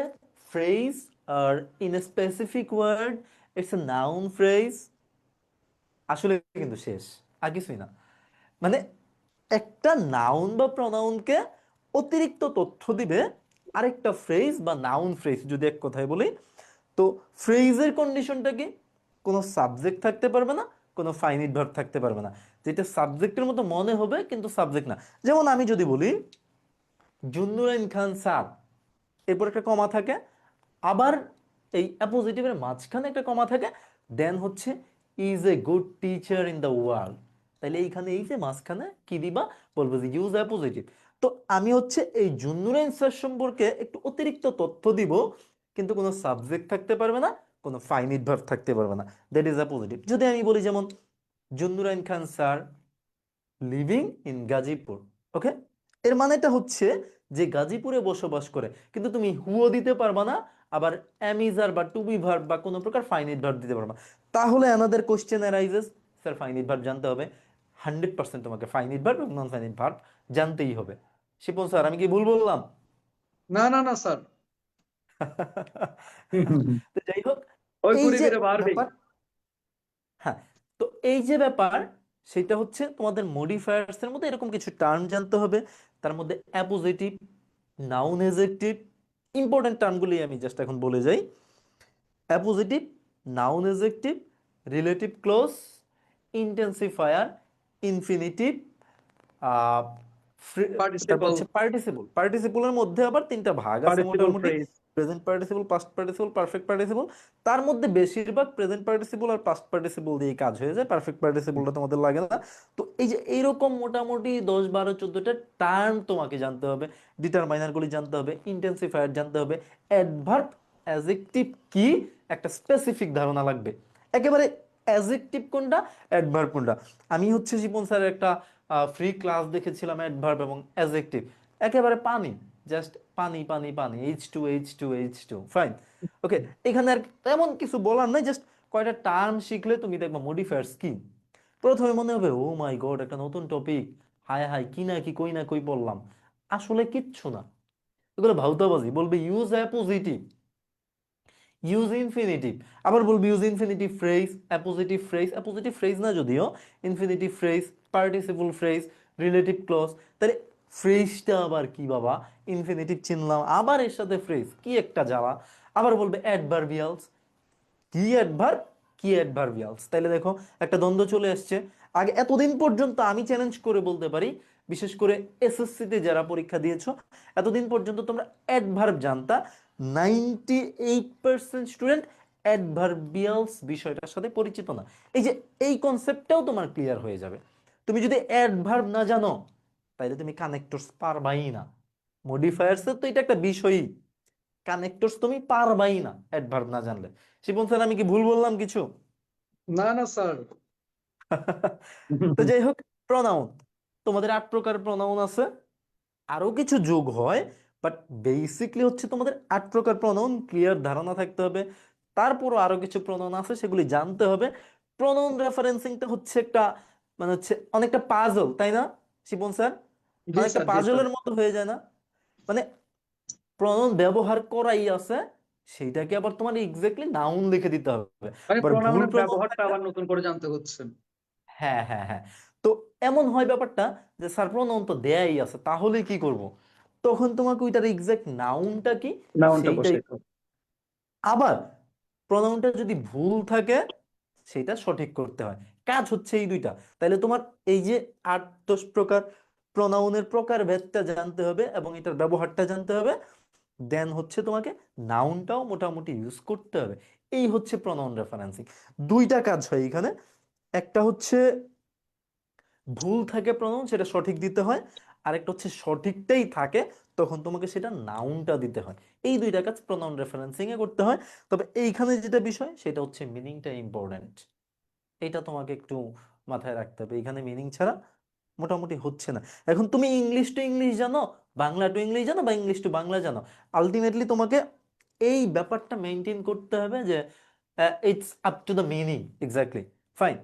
ফ্রেজ আর in a specific word, it's a noun phrase, আসলে কিন্তু শেষ, আর কিছুই না। মানে একটা নাউন বা প্রনাউনকে অতিরিক্ত তথ্য দিবে আরেকটা ফ্রেজ বা নাউন ফ্রেজ, যদি এক কথায় বলি। তো ফ্রেজের কন্ডিশনটা কি, কোনো সাবজেক্ট থাকতে পারবে না, কোনো ফাইনিট ভার্ব থাকতে পারবে না, যেটা সাবজেক্টের মতো মনে হবে কিন্তু সাবজেক্ট না। যেমন আমি যদি বলি জুন্নুরাইন খান স্যার, এরপর একটা কমা থাকে, আবার এই অ্যাপোজিটিভের মাঝখানে একটা কমা থাকে, দেন হচ্ছে is a good teacher in the world. তাহলে এইখানে এই যে মাঝখানে কি দিবা, বলবো যে ইউজ অ্যাপোজিটিভ। তো আমি হচ্ছে এই জুন্নুরাইন স্যার সম্পর্কে একটু অতিরিক্ত তথ্য দিব, কিন্তু কোনো সাবজেক্ট থাকতে পারবে না, কোনো ফাইনিট ভার্ব থাকতে পারবে না, দ্যাট ইজ অ্যাপোজিটিভ। যদি আমি বলি যেমন জুন্নুরাইন খান স্যার লিভিং ইন গাজীপুর, ওকে, এর মানেটা হচ্ছে যে গাজীপুরে বসবাস করে, কিন্তু তুমি হুও দিতে পারবা না, আবার অ্যামিজার বা টু বি ভার্ব বা কোনো প্রকার ফাইনিট ভার্ব দিতে পারবা না। তাহলে another question arises, sir finite verb জানতে হবে, 100% তোমাকে ফাইনিট ভার্ব এবং নন ফাইনিট ভার্ব জানতেই হবে। শিপন স্যার, আমি কি ভুল বললাম? না না না স্যার, তো যাই হোক, ওই এই কুড়ি যে দিনে বাড়বেই। ব্যাপার, হ্যাঁ, তো এই যে ব্যাপার, সেটা হচ্ছে তোমাদের মডিফায়ার্স এর মধ্যে এরকম কিছু টার্ম জানতে হবে। তার মধ্যে অ্যাপোজিটিভ, নাউন, এজেক্টিভ, ইম্পর্টেন্ট টার্মগুলি আমি জাস্ট এখন বলে যাই। Appositive, noun, adjective, relative close, intensifier, infinitive, তারপর পার্টিসিপল, হচ্ছে পার্টিসিপল। পার্টিসিপলের মধ্যে আবার তিনটা ভাগ আছে পার্টিসিপল মোটামুটি: phrase. Present participle, past participle, perfect participle. তার মধ্যে বেশিরভাগ প্রেজেন্ট পার্টিসিপল আর পাস্ট পার্টিসিপল দিয়ে কাজ হয়ে যায়, পারফেক্ট পার্টিসিপলটা তোমাদের লাগে না। তো এই যে এইরকম মোটামুটি 10, 12, 14টা টার্ম তোমাকে জানতে হবে, ডিটারমাইনারগুলি জানতে হবে, ইন্টেন্সিফায়ার জানতে হবে, অ্যাডভার্ব, অ্যাজেক্টিভ কি একটা স্পেসিফিক ধারণা লাগবে একেবারে। অ্যাজেক্টিভ কোনটা, অ্যাডভার্ব কোনটা। আমি হচ্ছে শিপন স্যারের একটা ফ্রি ক্লাস দেখেছিলাম, অ্যাডভার্ব এবং অ্যাজেক্টিভ একেবারে পানি, জাস্ট পানি পানি পানি, H2H2H2, ফাইন। ওকে, এখানে আর তেমন কিছু বলার নাই, জাস্ট কয়টা টার্ম শিখলে তুমি দেখবা মডিফায়ার্স কি। প্রথমে মনে হবে ও মাই গড, একটা নতুন টপিক, হায় হায় কি না কি কই না কই বললাম। আসলে কিচ্ছু না, এগুলো ভাউতাবাজি। বলবে ইউজ অ্যাপোজিটিভ, ইউজ ইনফিনিটিভ, আবার বলবি use infinitive phrase, appositive phrase, appositive phrase না যদিও, infinitive phrase, participle phrase, relative clause. তাহলে ফ্রেজটা আবার কি বাবা, ইনফিনিটিভ চিনলাম, আবার এর সাথে ফ্রেজ, কি একটা জ্বালা। আবার বলবে অ্যাডভার্বিয়ালস, কি অ্যাডভার্ব, কি অ্যাডভার্বিয়ালস। তাইলে দেখো একটা দ্বন্দ্ব চলে আসছে। আগে এতদিন পর্যন্ত আমি চ্যালেঞ্জ করে বলতে পারি, বিশেষ করে এসএসসিতে যারা পরীক্ষা দিয়েছো, এতদিন পর্যন্ত তোমরা অ্যাডভার্ব জানতা। 98% স্টুডেন্ট অ্যাডভার্বিয়ালস বিষয়টার সাথে পরিচিত না। এই যে এই কনসেপ্টটাও তোমার ক্লিয়ার হয়ে যাবে। তুমি যদি অ্যাডভার্ব না জানো, তাইলে তুমি কানেক্টরস পারবাই না। মডিফায়ার্সের তো এটা একটা বিষয়ই, কানেক্টরস তুমি পারবাই না অ্যাডভার্ব না জানলে। শিপন স্যার, আমি কি ভুল বললাম কিছু? না না স্যার। তো যাই হোক, প্রনাউন, তোমাদের 8 প্রকার প্রনাউন আছে, আরো কিছু যোগ হয়, বাট বেসিকলি হচ্ছে তোমাদের 8 প্রকার প্রনাউন ক্লিয়ার ধারণা থাকতে হবে। তারপরও আরো কিছু প্রনাউন আছে, সেগুলি জানতে হবে। প্রনাউন রেফারেন্সিংটা হচ্ছে একটা, মানে হচ্ছে অনেকটা পাজল, তাই না শিপন স্যার? জি অনেকটা স্যার, জি স্যার। পাজলের মতো হয়ে যায় না? মানে প্রনাউন ব্যবহার করাই আছে, সেইটাকে আবার তোমার এক্স্যাক্টলি নাউন লিখে দিতে হবে। মানে আবার ভুল প্রোনাউনের প্রনাউন ব্যবহারটা থাকলে, আবার নতুন করে জানতে হচ্ছে। হ্যাঁ হ্যাঁ হ্যাঁ, তো এমন হয় ব্যাপারটা যে স্যার প্রনাউন তো দেয়াই আছে, তাহলে কি করব? তখন তোমাকে ওইটার এক্সাক্ট নাউনটা কি নাউনটা সেইটাই। বসাইতে হবে। আবার প্রনাউনটা যদি ভুল থাকে, সেটা সঠিক করতে হয়। কাজ হচ্ছে এই দুইটা। তাহলে তোমার এই যে 8-10 প্রকার প্রনাউনের প্রকারভেদটা জানতে হবে এবং এটার ব্যবহারটা জানতে হবে। দেন হচ্ছে তোমাকে নাউনটাও মোটামুটি ইউজ করতে হবে। এই হচ্ছে প্রনাউন রেফারেন্সিং। দুইটা কাজ হয় এখানে, একটা হচ্ছে ভুল থাকে প্রনাউন, সেটা সঠিক দিতে হয়। আরেকটা হচ্ছে সঠিকটাই থাকে, তখন তোমাকে সেটা নাউনটা দিতে হয়। এই দুইটা কাজ প্রনাউন রেফারেন্সিং এ করতে হয়। তবে এইখানে যেটা বিষয় সেটা হচ্ছে মিনিংটা ইম্পর্টেন্ট। এটা তোমাকে একটু মাথায় রাখতে হবে, এখানে মিনিং ছাড়া মোটামুটি হচ্ছে না। এখন তুমি ইংলিশ টু ইংলিশ জানো, বাংলা টু ইংলিশ জানো, বা ইংলিশ টু বাংলা জানো, আলটিমেটলি তোমাকে এই ব্যাপারটা মেনটেন করতে হবে যে it's up to the meaning, exactly, fine.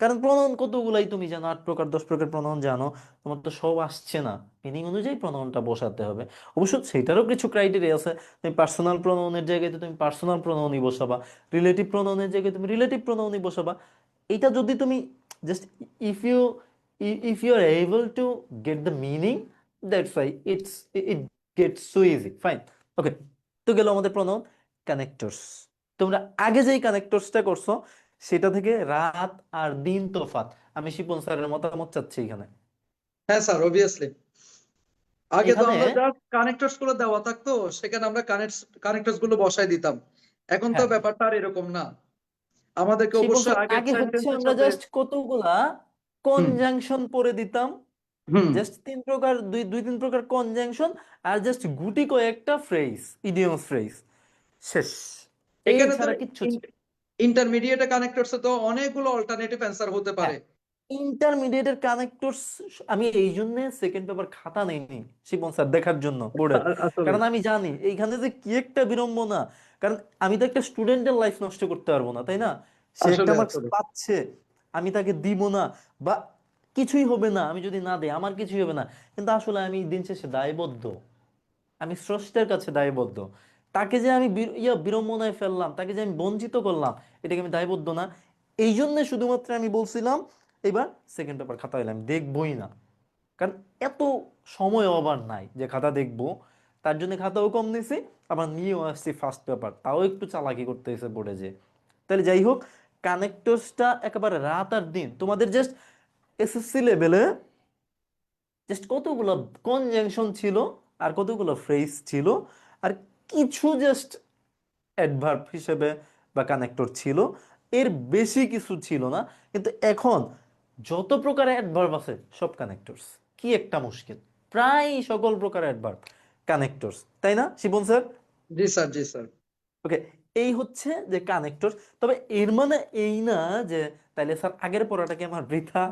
কারণ প্রনাউন কতগুলাই তুমি জানো, 8 প্রকার 10 প্রকার প্রনাউন জানো, তোমার তো সব আসছে না, মিনিং অনুযায়ী প্রনাউনটা বসাতে হবে। অবশ্য সেটারও কিছু ক্রাইটেরিয়া আছে। তুমি পার্সোনাল প্রনাউনের জায়গায় তুমি পার্সোনাল প্রনাউনই বসাবা, রিলেটিভ প্রনাউনের জায়গায় তুমি রিলেটিভ প্রনাউনই বসাবা। এটা যদি তুমি just, if you if you are able to get the meaning, that's why it gets so easy, fine. Okay, তো গেল আমাদের প্রনাউন। কানেক্টরস, তোমরা আগে যেই কানেক্টরসটা করছো, সেটা থেকে রাত আর দিন তফাৎ, আমি শিপন স্যারের মতামত চাচ্ছি এখানে। হ্যাঁ স্যার, অবভিয়াসলি। আগে তো এখানে আমরা জাস্ট কানেক্টরস গুলো দেওয়া থাকতো, সেখানে আমরা কানেক্টরস গুলো বসাই দিতাম। এখন তো হ্যাঁ, ব্যাপারটা আর এরকম না, আমাদেরকে শিপন অবশ্যই স্যার, আগের আগে হচ্ছে সেন্টেন্সের আমরা সাথে। জাস্ট কতগুলা হুম কনজাংশন পড়ে দিতাম, হুম। জাস্ট 3 প্রকার, দুই তিন প্রকার কনজাংশন, আর জাস্ট গুটি কয়েকটা ফ্রেজ, ইডিয়মস ফ্রেজ, শেষ। এই এখানে তো ছাড়া কিচ্ছু ছিল না। ইন্টারমিডিয়েট কানেক্টরস তো অনেকগুলো অল্টারনেটিভ অ্যান্সার হতে হ্যাঁ, পারে। ইন্টারমিডিয়েটের কানেক্টরস, আমি এই জন্য সেকেন্ড পেপার খাতা নেইনি শিপন স্যার দেখার জন্য বোর্ডের, আসলে কারণ আমি জানি এইখানে যে কি একটা বিড়ম্বনা। কারণ আমি তো একটা স্টুডেন্টের লাইফ নষ্ট করতে পারবো না, তাই না? সে একটা আসলে মার্কস আসলে পাচ্ছে, আমি তাকে দিব না, বা কিছুই হবে না আমি যদি না দেই, আমার কিছুই হবে না, কিন্তু আসলে আমি দিন শেষে দায়বদ্ধ। আমি স্রষ্টার কাছে দায়বদ্ধ। তাকে যে আমি বিড়ম্বনায় ফেললাম, তাকে যে আমি বঞ্চিত করলাম, এটাকে আমি দায়বদ্ধ না। এই জন্য শুধুমাত্র আমি বলছিলাম এবার সেকেন্ড পেপার খাতা হইলাম দেখবই না, কারণ এত সময় আবার নাই যে খাতা দেখবো। তার জন্য খাতাও কম নিছি, আবার নিয়েও আসছি ফার্স্ট পেপার, তাও একটু চালাকি করতে হয়েছে বোর্ডে যে। তাহলে যাই হোক, কানেক্টরসটা একেবারে রাত আর দিন তোমাদের জাস্ট এসএসসি লেভেলে জাস্ট কতগুলো কনজাংশন ছিল, আর কতগুলো ফ্রেজ ছিল, আর কিছু জাস্ট অ্যাডভার্ব হিসেবে বা কানেক্টর ছিল, এর বেশি কিছু ছিল না। কিন্তু এখন যত প্রকার অ্যাডভার্ব আছে সব কানেক্টরস। কি একটা মুশকিল, প্রায় সকল প্রকার অ্যাডভার্ব কানেক্টরস, তাই না শিপন স্যার? জি স্যার, জি স্যার। ওকে, এই হচ্ছে যে কানেক্টর। তবে এর মানে এই না যে তাইলে স্যার আগের পড়াটাকে আমার বৃথা,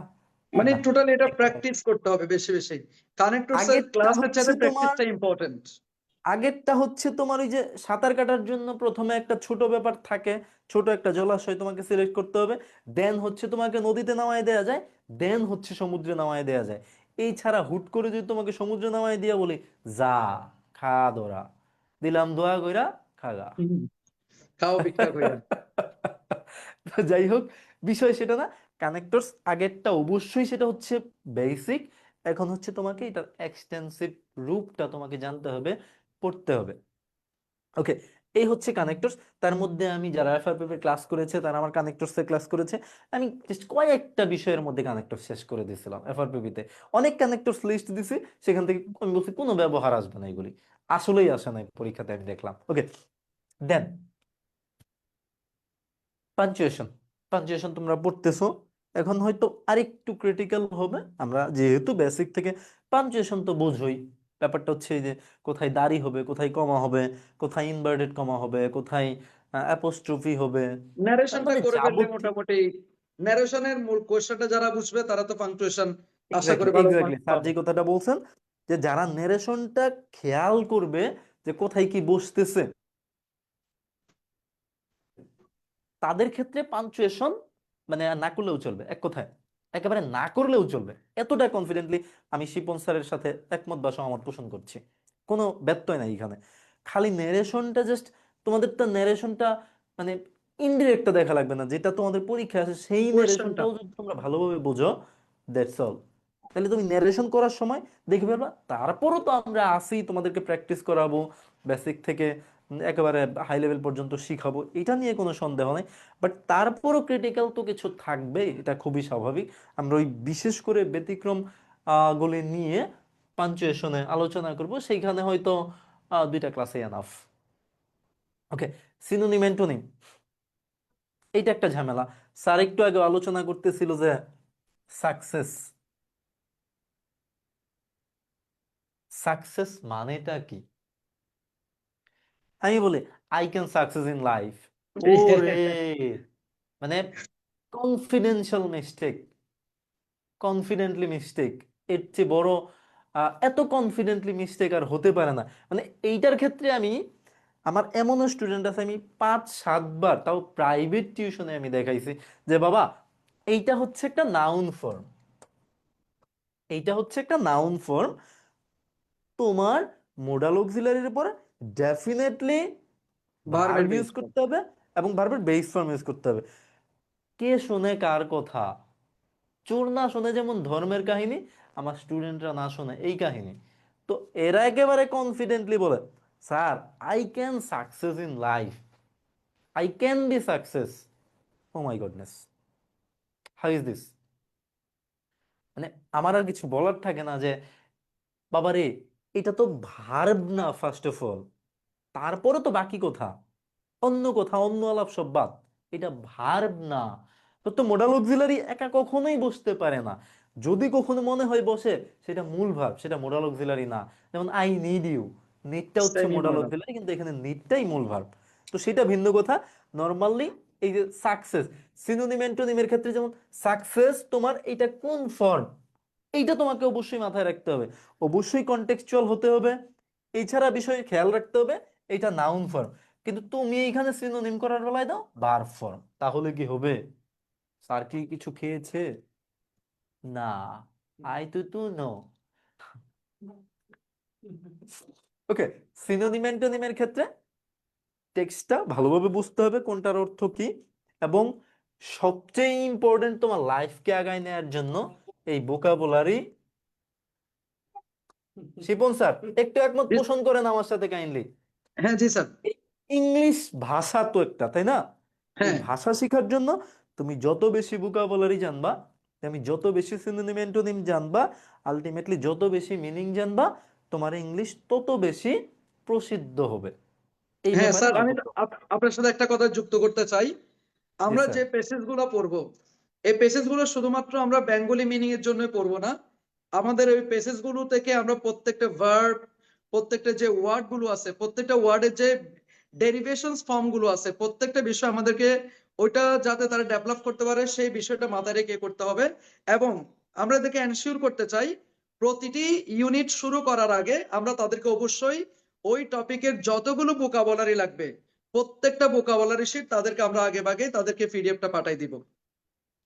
মানে না। টোটালি এটা প্র্যাকটিস করতে হবে বেশি বেশি। কানেক্টরস এর আগেরটা ক্লাসের হচ্ছে চাইতে তোমার প্র্যাকটিসটা ইম্পর্টেন্ট। আগেরটা হচ্ছে তোমার ওই যে সাঁতার কাটার জন্য প্রথমে একটা ছোট ব্যাপার থাকে, ছোট একটা জলাশয় তোমাকে সিলেক্ট করতে হবে, দেন হচ্ছে তোমাকে নদীতে নামায় দেয়া যায়, দেন হচ্ছে সমুদ্রে নামায় দেয়া যায়। এই ছাড়া হুট করে যদি তোমাকে সমুদ্রে নামায় দিয়া বলি যা খা ধরা, দিলাম দোয়া কইরা খাগা। খাও ভিক্ষা কইরা। তো যাই হোক, বিষয় সেটা না। কানেক্টরস আগেরটা অবশ্যই সেটা হচ্ছে বেসিক, এখন হচ্ছে তোমাকে এটার এক্সটেন্সিভ রূপটা তোমাকে জানতে হবে, পড়তে হবে। ওকে, এই হচ্ছে কানেক্টরস। তার মধ্যে আমি যারা এফআরপিপি ক্লাস করেছে তারা আমার কানেক্টরস এর ক্লাস করেছে। আমি জাস্ট কয়েকটা বিষয়ের মধ্যে কানেক্টর শেষ করে দিয়েছিলাম এফআরপিপি তে। অনেক কানেক্টরস লিস্ট দিছি, সেখান থেকে আমি বলছি কোনো ব্যবহার আসবে না এগুলি, আসলেই আসে না পরীক্ষাতে, আমি দেখলাম। ওকে, দেন পাঞ্চুয়েশন। পাঞ্চুয়েশন তোমরা পড়তেছো, এখন হয়তো আরেকটু ক্রিটিক্যাল হবে। আমরা যেহেতু বেসিক থেকে পাঞ্চুয়েশন তো বোঝোই, ব্যাপারটা হচ্ছে এই যে কোথায় দাড়ি হবে, কোথায় কমা হবে, কোথায় ইনভার্টেড কমা হবে, কোথায় অ্যাপোস্ট্রোফি হবে, ন্যারেশনটা মানে করে ফেললে যাবতীয়। মোটামুটি ন্যারেশনের মূল কোশ্চেনটা যারা বুঝবে তারা তো পাংচুয়েশন আশা এক্স্যাক্টলি করি ভালো এক্স্যাক্টলি মার্কস স্যার পাবে। যে কথাটা বলছেন, যে যারা নেরেশনটা খেয়াল করবে যে কোথায় কি বসতেছে, তাদের ক্ষেত্রে পাঞ্চুয়েশন মানে না করলেও চলবে, এক কথায় একেবারে না করলেও চলবে। এতটা কনফিডেন্টলি আমি শিপন স্যারের সাথে একমত বা সহমত পোষণ করছি, কোনো ব্যত্যয় নাই এখানে। খালি নেরেশনটা জাস্ট, তোমাদের তো নেরেশনটা মানে ইনডিরেক্টটা দেখা লাগবে না, যেটা তোমাদের পরীক্ষা আছে সেই কোশ্চেনটা নেরেশনটাও যদি তোমরা ভালোভাবে বোঝো, দ্যাটস অল। তাহলে তুমি নেরেশন করার সময় দেখবে বা তারপরও তো আমরা আসি তোমাদেরকে প্র্যাকটিস করাবো, বেসিক থেকে একেবারে হাই লেভেল পর্যন্ত শিখাবো, এটা নিয়ে কোনো সন্দেহ নেই। বাট তারপরও ক্রিটিক্যাল তো কিছু থাকবে, এটা খুবই স্বাভাবিক। আমরা ওই বিশেষ করে ব্যতিক্রম গুলি নিয়ে পাঞ্চুয়েশনে আলোচনা করব, সেইখানে হয়তো দুইটা ক্লাসে এনাফ। ওকে, সিনোনিম অ্যান্টোনিম, এইটা একটা ঝামেলা। স্যার একটু আগে আলোচনা করতেছিল যে সাকসেস, সাকসেস মানেটা কি। আমি বলি I can success in life, ওরে মানে কনফিডেন্সিয়াল মিস্টেক, কনফিডেন্টলি মিস্টেক, এর চেয়ে বড় এত কনফিডেন্টলি মিস্টেক আর হতে পারে না। মানে এইটার ক্ষেত্রে আমি, আমার এমনও স্টুডেন্ট আছে, আমি 5-7 বার তাও প্রাইভেট টিউশনে আমি দেখাইছি যে বাবা এইটা হচ্ছে একটা নাউন ফর্ম, এইটা হচ্ছে একটা নাউন ফর্ম, তোমার মোডাল অক্সিলারির পরে ডেফিনেটলি ভার্বের ভার্ব ইউজ বেস। করতে হবে এবং ভার্বের বেস ফর্ম ইউজ করতে হবে। কে শোনে কার কথা? চোর না শোনে যেমন ধর্মের কাহিনী, আমার স্টুডেন্টরা না শোনে এই কাহিনী। তো এরা একেবারে কনফিডেন্টলি বলে sir I can success in life, I can be success. Oh my goodness, how is this? মানে আমার আর কিছু বলার থাকে না যে বাবারে, এটা তো ভার্ব না ফার্স্ট অফ অল, তারপরে তো বাকি কথা, অন্য কথা, অন্য আলাপ সব বাদ, এটা ভার্ব না। তো তো মোডাল অক্সিলারি একা কখনোই বসতে পারে না। যদি কখনো মনে হয় বসে, সেটা মূল ভার্ব, সেটা মোডাল অক্সিলারি না। যেমন আই নিড ইউ, নিডটা হচ্ছে সেমি মোডাল মডেল। অক্সিলারি, কিন্তু এখানে নিডটাই মূল ভার্ব। তো সেটা ভিন্ন কথা। নর্মালি এই যে সাকসেস, সিনোনিম অ্যান্টোনিমের ক্ষেত্রে যেমন সাকসেস তোমার এটা কোন ফর্ম, এইটা তোমাকে অবশ্যই মাথায় রাখতে হবে, অবশ্যই কনটেক্সচুয়াল হতে হবে। এছাড়া বিষয় খেয়াল রাখতে হবে এটা নাউন ফর্ম, কিন্তু তুমি এইখানে সিনোনিম করার বেলায় দাও ভার্ব ফর্ম, তাহলে কি হবে? স্যার কি কিছু খেয়েছে? না, I to to no. Okay, synonym অ্যান্টোনিমের ক্ষেত্রে টেক্সটটা ভালোভাবে বুঝতে হবে কোনটার অর্থ কি, এবং সবচেয়ে ইম্পর্টেন্ট তোমার লাইফকে আগায় নেওয়ার জন্য এই ভোকাবুলারি। শিপন স্যার একটু একমত জি- পোষণ করেন আমার সাথে কাইন্ডলি। হ্যাঁ জি স্যার। ইংলিশ ভাষা তো একটা, তাই না? এই হ্যাঁ ভাষা শেখার জন্য তুমি যত বেশি ভোকাবুলারি জানবা, তুমি যত বেশি সিনোনিম অ্যান্টোনিম জানবা, আলটিমেটলি যত বেশি মিনিং জানবা, তোমার ইংলিশ তত বেশি প্রসিদ্ধ হবে। এই হ্যাঁ ব্যাপারে স্যার, আমি অবগত। আপনার সাথে একটা কথা যুক্ত করতে চাই। জি আমরা স্যার। যে পেসেজ গুলো পড়বো, এই পেসেজ গুলো শুধুমাত্র আমরা বেঙ্গলি মিনিং এর জন্য পড়বো না। আমাদের ওই পেসেজ গুলো থেকে আমরা প্রত্যেকটা ভার্ব, প্রত্যেকটা যে ওয়ার্ড গুলো আছে, প্রত্যেকটা ওয়ার্ডের যে ডেরিভেশনস ফর্ম গুলো আছে, প্রত্যেকটা বিষয় আমাদেরকে ওইটা যাতে তারা ডেভেলপ করতে পারে সেই বিষয়টা মাথায় রেখে করতে হবে। এবং আমরা এদেরকে এনশিওর করতে চাই প্রতিটি ইউনিট শুরু করার আগে আমরা তাদেরকে অবশ্যই ওই টপিকের যতগুলো ভোকাবুলারি লাগবে প্রত্যেকটা ভোকাবুলারি শিট তাদেরকে আমরা আগে ভাগে তাদেরকে পিডিএফটা পাঠাই দিব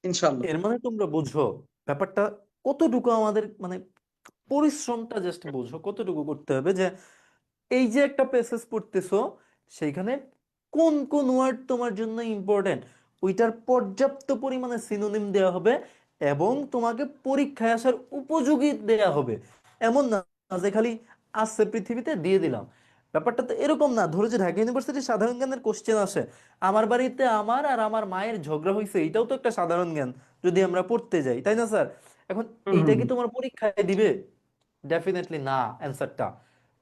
ইনশাআল্লাহ। এর মানে তোমরা বুঝো ব্যাপারটা কতটুকু আমাদের, মানে পরিশ্রমটা জাস্ট বুঝো কতটুকু করতে হবে, যে এই যে একটা প্যাসেজ পড়তেছো সেইখানে কোন কোন ওয়ার্ড তোমার জন্য ইম্পর্টেন্ট, ওইটার পর্যাপ্ত পরিমাণে সিনোনিম দেওয়া হবে, এবং তোমাকে পরীক্ষায় আসার উপযোগী দেয়া হবে। এমন না যে খালি আছে পৃথিবীতে দিয়ে দিলাম। ব্যাপারটা তো এরকম না। ধরো যে ঢাকা ইউনিভার্সিটির সাধারণ জ্ঞানের কোশ্চেন আসে, আমার বাড়িতে আমার আর আমার মায়ের ঝগড়া হয়েছে, এটাও তো একটা সাধারণ জ্ঞান যদি আমরা পড়তে যাই, তাই না স্যার? এখন এইটা কি তোমার পরীক্ষায় দিবে? ডেফিনেটলি না অ্যান্সারটা।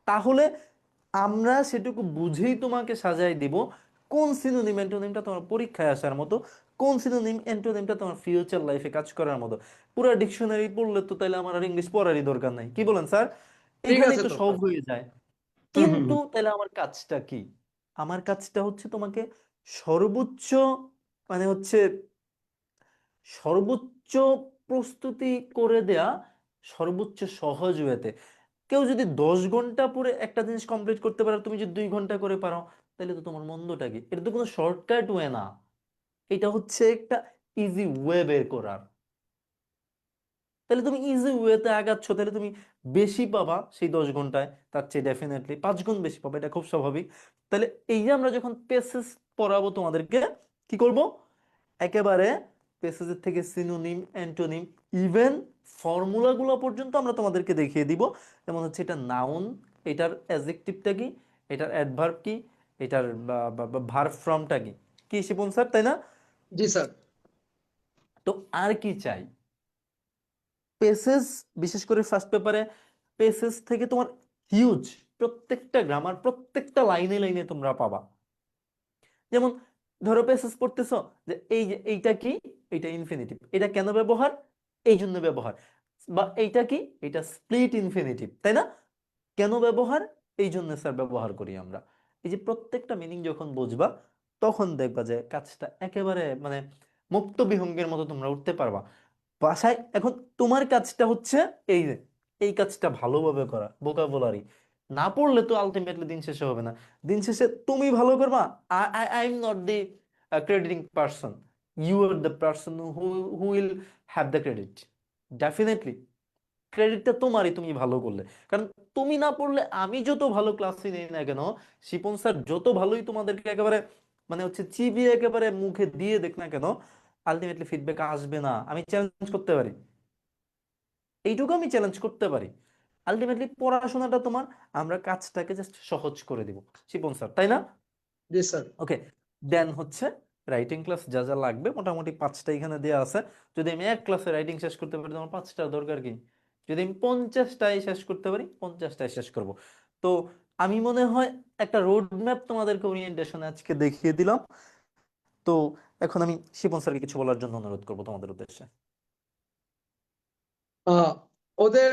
তাহলে আমরা সেটুকু বুঝেই তোমাকে সাজাই দিব কোন সিনোনিম অ্যান্টোনিমটা তোমার পরীক্ষায় আসার মতো, কোন সিনোনিম অ্যান্টোনিমটা তোমার ফিউচার লাইফে কাজ করার মতো। পুরো ডিকশনারি পড়লে তো তাহলে আমার আর ইংলিশ পড়ারই দরকার নাই, কি বলেন স্যার? ঠিক এইখানেই আছে তো তো সব স্যার। হয়ে যায়। হুম হুম কিন্তু হুম। তাহলে আমার কাজটা কি? আমার কাজটা হচ্ছে তোমাকে সর্বোচ্চ, মানে হচ্ছে সর্বোচ্চ প্রস্তুতি করে দেয়া, সর্বোচ্চ সহজ ওয়েতে। কেউ যদি 10 ঘন্টা পরে একটা জিনিস কমপ্লিট করতে পারো, তুমি যদি 2 ঘন্টা করে পারো, তাহলে তো তোমার মন্দটা কি? এটা তো কোনো শর্টকাট ওয়ে না, এটা হচ্ছে একটা ইজি ওয়ে বের করার। তাহলে তুমি ইজি ওয়েতে আগাচ্ছ, তাহলে তুমি বেশি পাবা সেই 10 ঘন্টায়, তার চেয়ে ডেফিনেটলি 5 গুণ বেশি পাবা, এটা খুব স্বাভাবিক। তাহলে এই যে আমরা যখন পেসেস পড়াবো তোমাদেরকে, কি করব? একেবারে পেসেজের থেকে সিনোনিম অ্যান্টোনিম ইভেন ফর্মুলাগুলো পর্যন্ত আমরা তোমাদেরকে দেখিয়ে দিব। যেমন হচ্ছে এটা নাউন, এটার অ্যাডজেক্টিভটা কি, এটার অ্যাডভার্ব কি, এটার ভার্ব ফর্মটা কি। কি শিপন স্যার, তাই না? জি স্যার। তো আর কি চাই? পেসেজ, বিশেষ করে ফার্স্ট পেপারে পেসেজ থেকে তোমার হিউজ প্রত্যেকটা গ্রামার, প্রত্যেকটা লাইনে লাইনে তোমরা পাবা। যেমন ধরো পেসেজ পড়তেছো, যে এই যে এইটা কি, এটা ইনফিনিটিভ, এটা কেন ব্যবহার, এই জন্য ব্যবহার। বা এইটা কি, এটা স্প্লিট ইনফিনিটিভ, তাই না? কেন ব্যবহার, এই জন্য স্যার ব্যবহার করি আমরা। এই যে প্রত্যেকটা মিনিং যখন বুঝবা, তখন দেখবা যে কাজটা একেবারে মানে মুক্ত বিহঙ্গের মতো তোমরা উঠতে পারবা বাসায়। এখন তোমার কাজটা হচ্ছে এই যে এই কাজটা ভালোভাবে করা, ভোকাবুলারি না পড়লে তো আলটিমেটলি দিন শেষে হবে না। দিন শেষে তুমি ভালো করবা, I am not the crediting person, you are the person who will have the credit. Definitely ক্রেডিটটা তোমারই, তুমি ভালো করলে। কারণ তুমি না পড়লে আমি যত ভালো ক্লাসই নেই না কেন, শিপন স্যার যত ভালোই তোমাদেরকে একেবারে মানে হচ্ছে চিবিয়ে একেবারে মুখে দিয়ে দেখ না কেন, আলটিমেটলি ফিডব্যাক আসবে না। আমি চ্যালেঞ্জ করতে পারি, এইটুকু আমি চ্যালেঞ্জ করতে পারি। আলটিমেটলি পড়াশোনাটা তোমার, আমরা কাজটাকে জাস্ট সহজ করে দিব শিপন স্যার, তাই না? জি স্যার। ওকে, দেন হচ্ছে রাইটিং ক্লাস যা যা লাগবে মোটামুটি 5টা এখানে দেওয়া আছে। যদি আমি এক ক্লাসে রাইটিং শেষ করতে পারি, তোমার 5টার দরকার কি? যদি আমি 50টায় শেষ করতে পারি, 50টায় শেষ করব। তো আমি মনে হয় একটা রোড ম্যাপ তোমাদেরকে ওরিয়েন্টেশনে আজকে দেখিয়ে দিলাম। তো এখন আমি শিপন স্যারকে কিছু বলার জন্য অনুরোধ করবো তোমাদের উদ্দেশ্যে। আহ, ওদের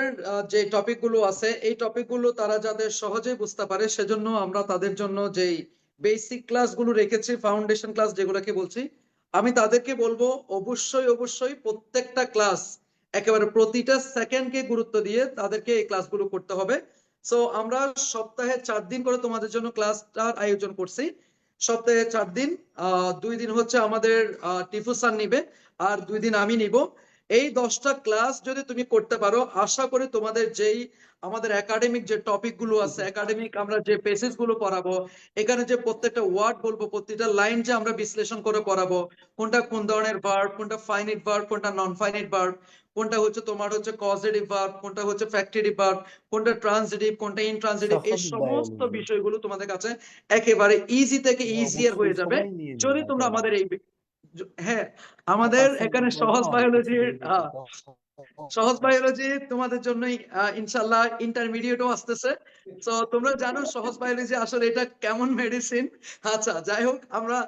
যে টপিক গুলো আছে এই টপিক গুলো তারা যাতে সহজে বুঝতে পারে সেজন্য আমরা তাদের জন্য যেই বেসিক ক্লাস গুলো রেখেছি, ফাউন্ডেশন ক্লাস যেগুলোকে বলছি, আমি তাদেরকে বলবো অবশ্যই অবশ্যই প্রত্যেকটা ক্লাস একেবারে প্রতিটা সেকেন্ডকে গুরুত্ব দিয়ে তাদেরকে এই ক্লাসগুলো করতে হবে। সো আমরা সপ্তাহে 4 দিন করে তোমাদের জন্য ক্লাসটার আয়োজন করছি। সপ্তাহে 4 দিন, 2 দিন হচ্ছে আমাদের টিফু স্যার নিবে, আর 2 দিন আমি নিব। এই 10টা ক্লাস যদি তুমি করতে পারো, আশা করি তোমাদের যেই আমাদের একাডেমিক যে টপিক গুলো আছে, একাডেমিক আমরা যে পেসেজ গুলো পড়াবো, এখানে যে প্রত্যেকটা ওয়ার্ড বলবো, প্রত্যেকটা লাইন যে আমরা বিশ্লেষণ করে পড়াবো, কোনটা কোন ধরনের ভার্ব, কোনটা ফাইনাইট ভার্ব, কোনটা নন ফাইনাইট ভার্ব, কোনটা হচ্ছে তোমার হচ্ছে কজেটিভ ভার্ব, কোনটা হচ্ছে ফ্যাক্টরিটিভ ভার্ব, কোনটা ট্রান্সিটিভ, কোনটা ইনট্রান্সিটিভ, এই সহজ সমস্ত বায়োলজি বিষয়গুলো তোমাদের কাছে একেবারে ইজি থেকে ইজিয়ার অবশ্যই হয়ে যাবে সবাই নিয়ে নিবে যদি তোমরা একেবারে আমাদের এই হ্যাঁ, আমাদের পার্সেন্ট এখানে বলো সহজ না বায়োলজির সহজ কিছু বায়োলজি তোমাদের জন্যই ইনশাল্লাহ ইন্টারমিডিয়েটও আসতেছে। তো তোমরা জানো সহজ বায়োলজি আসলে এটা কেমন মেডিসিন। আচ্ছা, যাই হোক, আমরা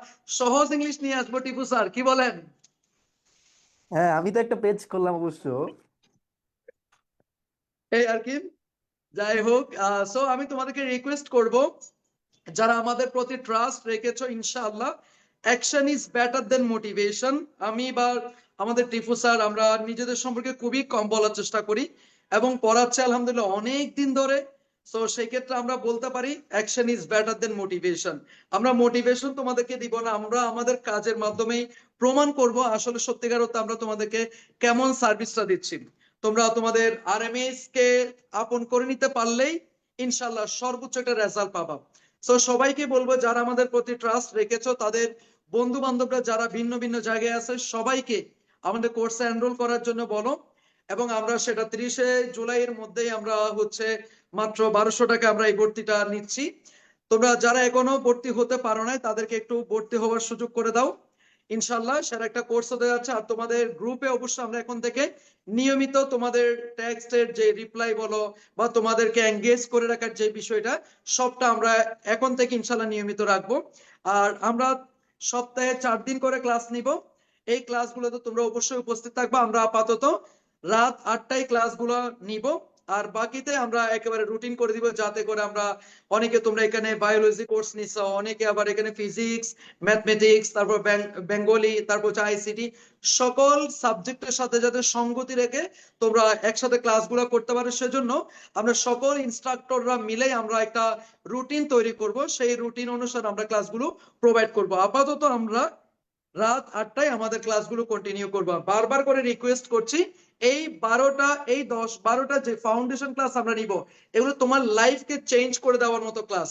সহজ ইংলিশ নিয়ে আসবো। টিপু স্যার কি বলেন? হ্যাঁ আমি তো একটা পেজ করলাম অবশ্য এই আর কি, যাই হোক, সো আমি তোমাদেরকে রিকোয়েস্ট করব, যারা আমাদের প্রতি ট্রাস্ট রেখেছো, ইনশাআল্লাহ action is better then motivation. আমি বা আমাদের টিপু স্যার আমরা নিজেদের সম্পর্কে খুবই কম বলার চেষ্টা করি এবং পড়াচ্ছে আলহামদুলিল্লাহ অনেক দিন ধরে। সো সেই ক্ষেত্রে আমরা বলতে পারি action is better then motivation. আমরা মোটিভেশন তোমাদেরকে দিব না, আমরা আমাদের কাজের মাধ্যমেই প্রমাণ করব আসলে সত্যিকার অর্থে আমরা তোমাদেরকে কেমন সার্ভিসটা দিচ্ছি। তোমরা তোমাদের আরএমএস কে আপন করে নিতে পারলেই ইনশাআল্লাহ সর্বোচ্চ একটা রেজাল্ট পাবা। সো সবাইকে বলবো যারা আমাদের প্রতি ট্রাস্ট রেখেছো, তাদের বন্ধু বান্ধবরা যারা ভিন্ন ভিন্ন জায়গায় আছে, সবাইকে আমাদের কোর্সে এনরোল করার জন্য বলো। এবং আমরা সেটা 30শে জুলাইয়ের মধ্যেই আমরা হচ্ছে মাত্র 1200 টাকা আমরা এই ভর্তিটা নিচ্ছি। তোমরা যারা এখনো ভর্তি হতে পারো না, তাদেরকে একটু ভর্তি হওয়ার সুযোগ করে দাও। ইনশাল্লাহ সেটা একটা কোর্স হতে যাচ্ছে। আর তোমাদের গ্রুপে অবশ্যই আমরা এখন থেকে নিয়মিত তোমাদের টেক্সটের যে রিপ্লাই বলো বা তোমাদেরকে এঙ্গেজ করে রাখার যে বিষয়টা, সবটা আমরা এখন থেকে ইনশাল্লাহ নিয়মিত রাখবো। আর আমরা সপ্তাহে 4 দিন করে ক্লাস নিব। এই ক্লাসগুলোতে তোমরা অবশ্যই উপস্থিত থাকবে। আমরা আপাতত রাত 8টায় ক্লাসগুলো নিব, আর বাকিতে আমরা একেবারে রুটিন করে দিব, যাতে করে আমরা অনেকে তোমরা এখানে বায়োলজি কোর্স নিছো, অনেকে আবার এখানে ফিজিক্স, ম্যাথমেটিক্স, তারপর বেঙ্গলি, তারপর আইসিটি, সকল সাবজেক্টের সাথে যাতে সঙ্গতি রেখে তোমরা একসাথে ক্লাসগুলো করতে পারো, সেজন্য আমরা সকল ইনস্ট্রাক্টররা মিলে আমরা একটা রুটিন তৈরি করব। সেই রুটিন অনুসারে আমরা ক্লাসগুলো প্রোভাইড করব। আপাতত আমরা রাত 8টায় আমাদের ক্লাসগুলো কন্টিনিউ করব। বারবার করে রিকোয়েস্ট করছি, এই 12টা, এই 10-12টা যে ফাউন্ডেশন ক্লাস আমরা নিব, এগুলো তোমার লাইফকে চেঞ্জ করে দেওয়ার মতো ক্লাস।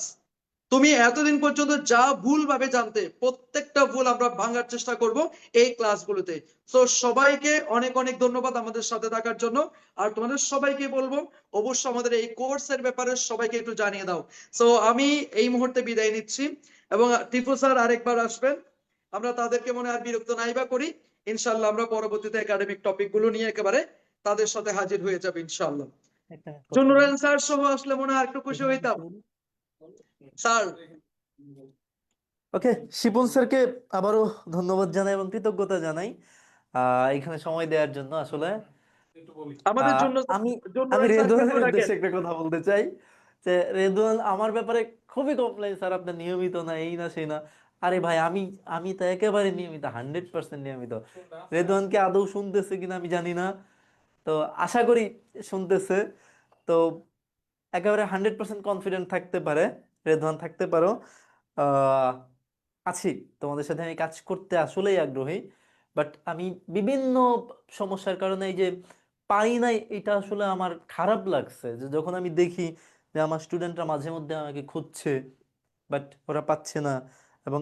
তুমি এতদিন পর্যন্ত যা ভুল ভাবে জানতে, প্রত্যেকটা ভুল আমরা ভাঙার চেষ্টা করব এই ক্লাসগুলোতে। তো সবাইকে অনেক অনেক ধন্যবাদ আমাদের সাথে থাকার জন্য। আর তোমাদের সবাইকে বলবো অবশ্যই আমাদের এই কোর্সের ব্যাপারে সবাইকে একটু জানিয়ে দাও। তো আমি এই মুহূর্তে বিদায় নিচ্ছি এবং টিপু স্যার আরেকবার আসবেন। আমরা তাদেরকে মনে আর বিরক্ত নাইবা করি। ইনশাল্লাহ আমরা পরবর্তীতে একাডেমিক টপিক গুলো নিয়ে একেবারে তাদের সাথে হাজির হয়ে যাবে ইনশাল্লাহ। একটা কথা বলি জুনুরান স্যার সহ আসলে মনে হয় একটু খুশি এখানে হইতাম। কিছু বলি স্যার ওকে শিপন স্যারকে আবারও ধন্যবাদ জানাই এবং কৃতজ্ঞতা জানাই এখানে সময় দেওয়ার জন্য আসলে একটু বলি। আমাদের আহ, জন্য আমি আমি জুনুরান স্যারকে রেদওয়ানের ডাকেন। উদ্দেশ্যে একটা কথা বলতে চাই যে রেদওয়ান আমার ব্যাপারে খুবই কমপ্লেন স্যার আপনি নিয়মিত না এই না সেই না আরে ভাই আমি আমি তো একেবারে নিয়মিত 100% নিয়মিত রেদওয়ানকে আদৌ শুনতেছে কিনা আমি জানি না তো আশা করি শুনতেছে তো একেবারে 100% কনফিডেন্ট থাকতে পারে রেদওয়ান থাকতে পারো আহ আছি তোমাদের সাথে আমি কাজ করতে আসলেই আগ্রহী বাট আমি বিভিন্ন সমস্যার কারণে এই যে পাই নাই এটা আসলে আমার খারাপ লাগছে যে যখন আমি দেখি যে আমার স্টুডেন্টরা মাঝে মধ্যে আমাকে খুঁজছে বাট ওরা পাচ্ছে না এবং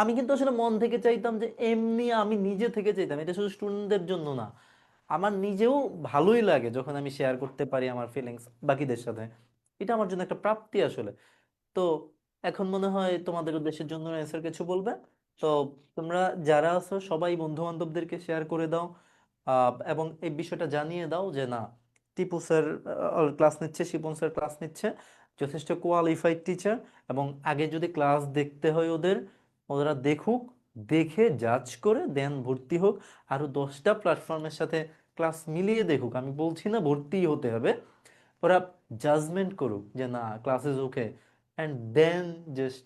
আমি কিন্তু আসলে মন থেকে চাইতাম যে এমনি আমি নিজে থেকে চাইতাম এটা শুধু স্টুডেন্টদের জন্য না আমার নিজেও ভালোই লাগে যখন আমি শেয়ার করতে পারি আমার ফিলিংস বাকিদের সাথে এটা আমার জন্য একটা প্রাপ্তি আসলে তো এখন মনে হয় তোমাদের উদ্দেশ্যের জন্য স্যার কিছু বলবে তো তোমরা যারা আছো সবাই বন্ধু বান্ধবদেরকে শেয়ার করে দাও এবং এই বিষয়টা জানিয়ে দাও যে না টিপু স্যার ক্লাস নিচ্ছে শিপন স্যার ক্লাস নিচ্ছে যথেষ্ট কোয়ালিফাইড টিচার এবং আগে যদি ক্লাস দেখতে হয় ওরা দেখুক দেখে জাজ করে দেন ভর্তি হোক আরো 10টা প্ল্যাটফর্মের সাথে ক্লাস মিলিয়ে দেখুক আমি বলছি না ভর্তি হতে হবে ওরা জাজমেন্ট করুক যে না class is okay and then just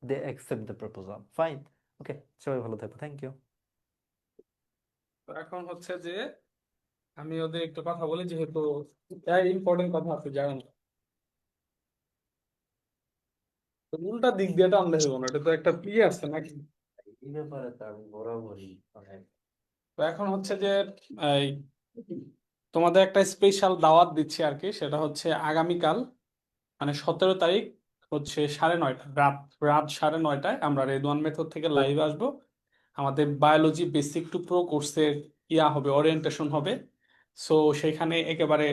they accept the proposal fine okay সবাই ভালো থাকো থ্যাংক ইউ তো এখন হচ্ছে যে আমি ওদের একটু কথা বলি, যেহেতু ইম্পর্টেন্ট কথা আছে জানেন। তো উল্টা দিক দিয়ে টানলে হইব না, এটা তো একটা প্লে আছে নাকি। এই ব্যাপারে তো আমি বরাবরই তো এখন হচ্ছে যে এই তোমাদের একটা স্পেশাল দাওয়াত দিচ্ছি আর কি, সেটা হচ্ছে আগামীকাল মানে 17 তারিখ হচ্ছে 9:30 রাত রাত 9:30 আমরা রেদওয়ান মেথড থেকে লাইভে আসবো। আমাদের বায়োলজি বেসিক টু প্রো কোর্সের হবে, ওরিয়েন্টেশন হবে। সো সেখানে একেবারে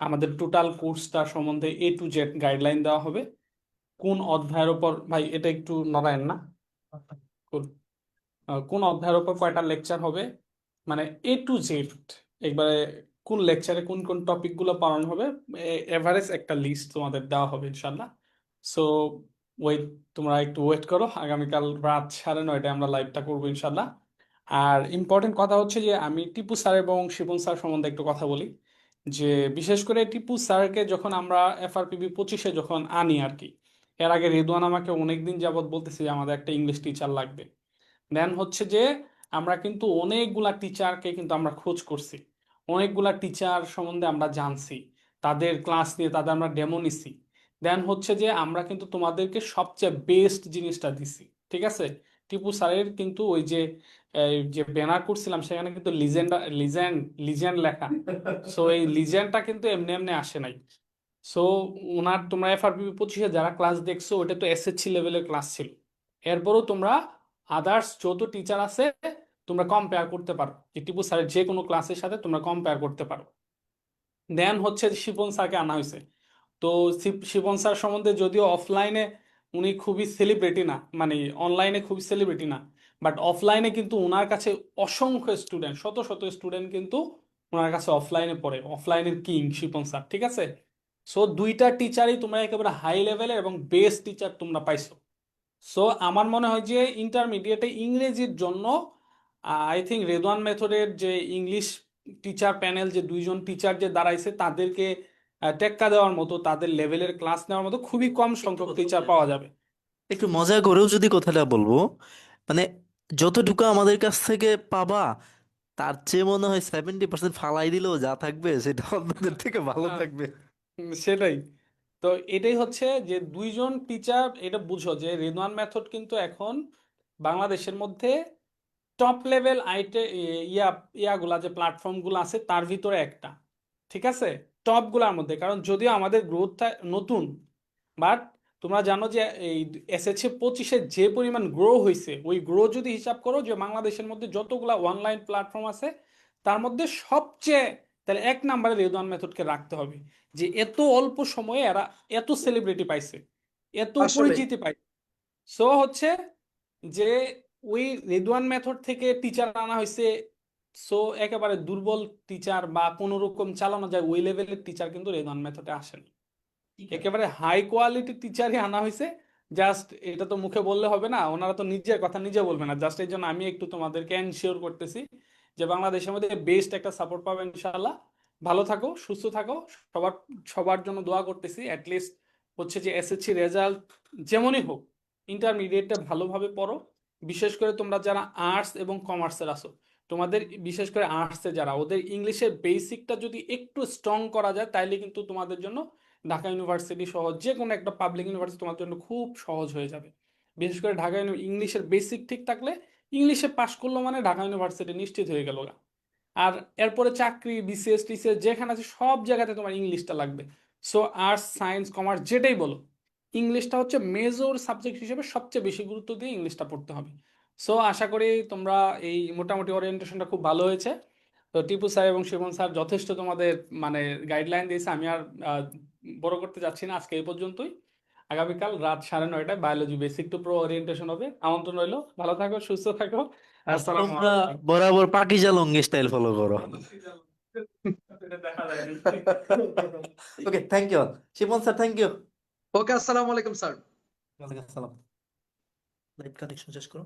আমাদের টোটাল কোর্সটা সম্বন্ধে A to Z গাইডলাইন দেওয়া হবে। কোন অধ্যায়ের উপর, ভাই এটা একটু নড়ায়েন না, Cool. কোন অধ্যায়ের উপর কয়টা লেকচার হবে, মানে A to Z একবারে কোন লেকচারে কোন কোন টপিক গুলো পড়ানো হবে, এভারেজ একটা লিস্ট তোমাদের দেওয়া হবে ইনশাল্লাহ। সো ওয়েট, তোমরা একটু ওয়েট করো, আগামীকাল রাত 9:30 আমরা লাইভটা করবো ইনশাল্লাহ। আর ইম্পর্টেন্ট কথা হচ্ছে যে আমি টিপু স্যার এবং শিবন স্যার সম্বন্ধে একটু কথা বলি, যে বিশেষ করে টিপু স্যারকে যখন আমরা FRPB 25-এ যখন আনি আর কি, এর আগে রেদওয়ান আমাকে অনেকদিন যাবত বলতেছে যে আমাদের একটা ইংলিশ টিচার লাগবে। দেন হচ্ছে যে আমরা কিন্তু অনেকগুলা টিচারকে কিন্তু আমরা খোঁজ করছি, অনেকগুলা টিচার সম্বন্ধে আমরা জানছি, তাদের ক্লাস নিয়ে তাদের আমরা ডেমো নিছি। দেন হচ্ছে যে আমরা কিন্তু তোমাদেরকে সবচেয়ে বেস্ট জিনিসটা দিছি, ঠিক আছে। টিপু স্যারের কিন্তু ওই যে এই যে ব্যানার করছিলাম সেখানে কিন্তু লিজেন্ড লিজেন্ড লিজেন্ড লেখা। সো এই লিজেন্ডটা কিন্তু এমনি এমনি আসে নাই। সো ওনার তোমরা FRPB 25-এ যারা ক্লাস দেখছো ওটা তো SSC লেভেলের ক্লাস ছিল। এরপরও তোমরা আদার্স যত টিচার আছে তোমরা কম্পেয়ার করতে পারো, যে টিপু স্যারের যে কোনো ক্লাসের সাথে তোমরা কম্পেয়ার করতে পারো। দেন হচ্ছে যে শিপন স্যারকে আনা হয়েছে। তো শিপন স্যার সম্বন্ধে যদিও অফলাইনে উনি খুবই সেলিব্রিটি না, মানে অনলাইনে খুবই সেলিব্রিটি না, বাট অফলাইনে কিন্তু ওনার কাছে অসংখ্য স্টুডেন্ট, শত শত স্টুডেন্ট কিন্তু ওনার কাছে অফলাইনে পড়ে, অফলাইনের কিং শিপন স্যার, ঠিক আছে। সো দুইটা টিচারই তোমরা একেবারে হাই লেভেলের এবং বেস্ট টিচার তোমরা পাইছো। সো আমার মনে হয় যে ইন্টারমিডিয়েটে ইংরেজির জন্য আই থিঙ্ক রেদওয়ান মেথডের যে ইংলিশ টিচার প্যানেল, যে দুইজন টিচার যে দাঁড়াইছে তাদেরকে টেক্কা দেওয়ার মতো, তাদের লেভেলের ক্লাস নেওয়ার মতো খুবই কম সংখ্যক টিচার পাওয়া যাবে। একটু মজা করেও যদি কথাটা বলবো, মানে যতটুকু আমাদের কাছ থেকে পাবা তার চেয়ে মনে হয় 70% ফালাই দিলেও যা থাকবে সেটা অন্যদের থেকে ভালো হ্যাঁ, থাকবে। সেটাই। তো এটাই হচ্ছে যে দুইজন টিচার, এটা বুঝো যে রেদওয়ান মেথড কিন্তু এখন বাংলাদেশের মধ্যে টপ লেভেল ইয়াগুলা যে প্ল্যাটফর্ম গুলো আছে তার ভিতরে একটা, ঠিক আছে, টপ গুলার মধ্যে। কারণ যদিও আমাদের গ্রোথটা নতুন, বাট তোমরা জানো যে এই SSC 25-এ যে পরিমাণ গ্রো হয়েছে, ওই গ্রো যদি হিসাব করো যে বাংলাদেশের মধ্যে যতগুলা অনলাইন প্ল্যাটফর্ম আছে তার মধ্যে সবচেয়ে, তাহলে 1 নম্বরে রেদওয়ান মেথডকে রাখতে হবে, যে এত অল্প সময়ে এরা এত সেলিব্রিটি পাইছে, এত আসলে পরিচিতি পাইছে। সো হচ্ছে যে ওই রেদওয়ান মেথড থেকে টিচার আনা হয়েছে। সো একেবারে দুর্বল টিচার বা কোনো রকম চালানো যায় ওই লেভেলের টিচার কিন্তু রেদওয়ান মেথডে আসেনি, একেবারে হাই কোয়ালিটি টিচারই আনা হয়েছে। জাস্ট এটা তো মুখে বললে হবে না, ওনারা তো নিজের কথা নিজে বলবে না, জাস্ট এই জন্য আমি একটু তোমাদেরকে এনশিওর করতেছি যে বাংলাদেশের মধ্যে বেস্ট একটা সাপোর্ট পাবে ইনশাআল্লাহ। ভালো থাকো, সুস্থ থাকো, সবার সবার জন্য দোয়া করতেছি। অ্যাটলিস্ট হচ্ছে যে SSC রেজাল্ট যেমনই হোক ইন্টারমিডিয়েটটা ভালোভাবে পড়ো। বিশেষ করে তোমরা যারা আর্টস এবং কমার্সের আছো, তোমাদের বিশেষ করে আর্টসে যারা, ওদের ইংলিশের বেসিকটা যদি একটু স্ট্রং করা যায় তাইলে কিন্তু তোমাদের জন্য ঢাকা ইউনিভার্সিটি সহ যে কোনো একটা পাবলিক ইউনিভার্সিটি তোমার জন্য খুব সহজ হয়ে যাবে। বিশেষ করে ঢাকা ইংলিশের বেসিক ঠিক থাকলে ইংলিশে পাশ করলো মানে ঢাকা ইউনিভার্সিটি নিশ্চিত হয়ে গেল। আর এরপরে চাকরি BCS TCS যেখানে আছে সব জায়গাতে তোমার ইংলিশটা লাগবে। সো আর্টস সায়েন্স কমার্স যেটাই বলো, ইংলিশটা হচ্ছে মেজর সাবজেক্ট হিসেবে সবচেয়ে বেশি গুরুত্ব দিয়ে ইংলিশটা পড়তে হবে। সো আশা করি তোমরা এই মোটামুটি ওরিয়েন্টেশনটা খুব ভালো হয়েছে। তো টিপু স্যার এবং শিবন স্যার যথেষ্ট তোমাদের মানে গাইডলাইন দিয়েছে, আমি আর বড় করতে যাচ্ছি না, আজকে এই পর্যন্তই। আগামীকাল রাত 9:30 biology basic to pro orientation হবে, আমন্ত্রণ রইলো। ভালো থাকো, সুস্থ থাকো। আর আসসালামু তোমরা আলাইকুম। বরাবর পাকিজা লুঙ্গি স্টাইল ফলো করো। এটা দেখা যায়নি। Okay, thank you Shipon sir, thank you. Okay, আসসালামু আলাইকুম স্যার। ওয়ালাইকুম আসসালাম। লাইভ কানেকশন শেষ করো।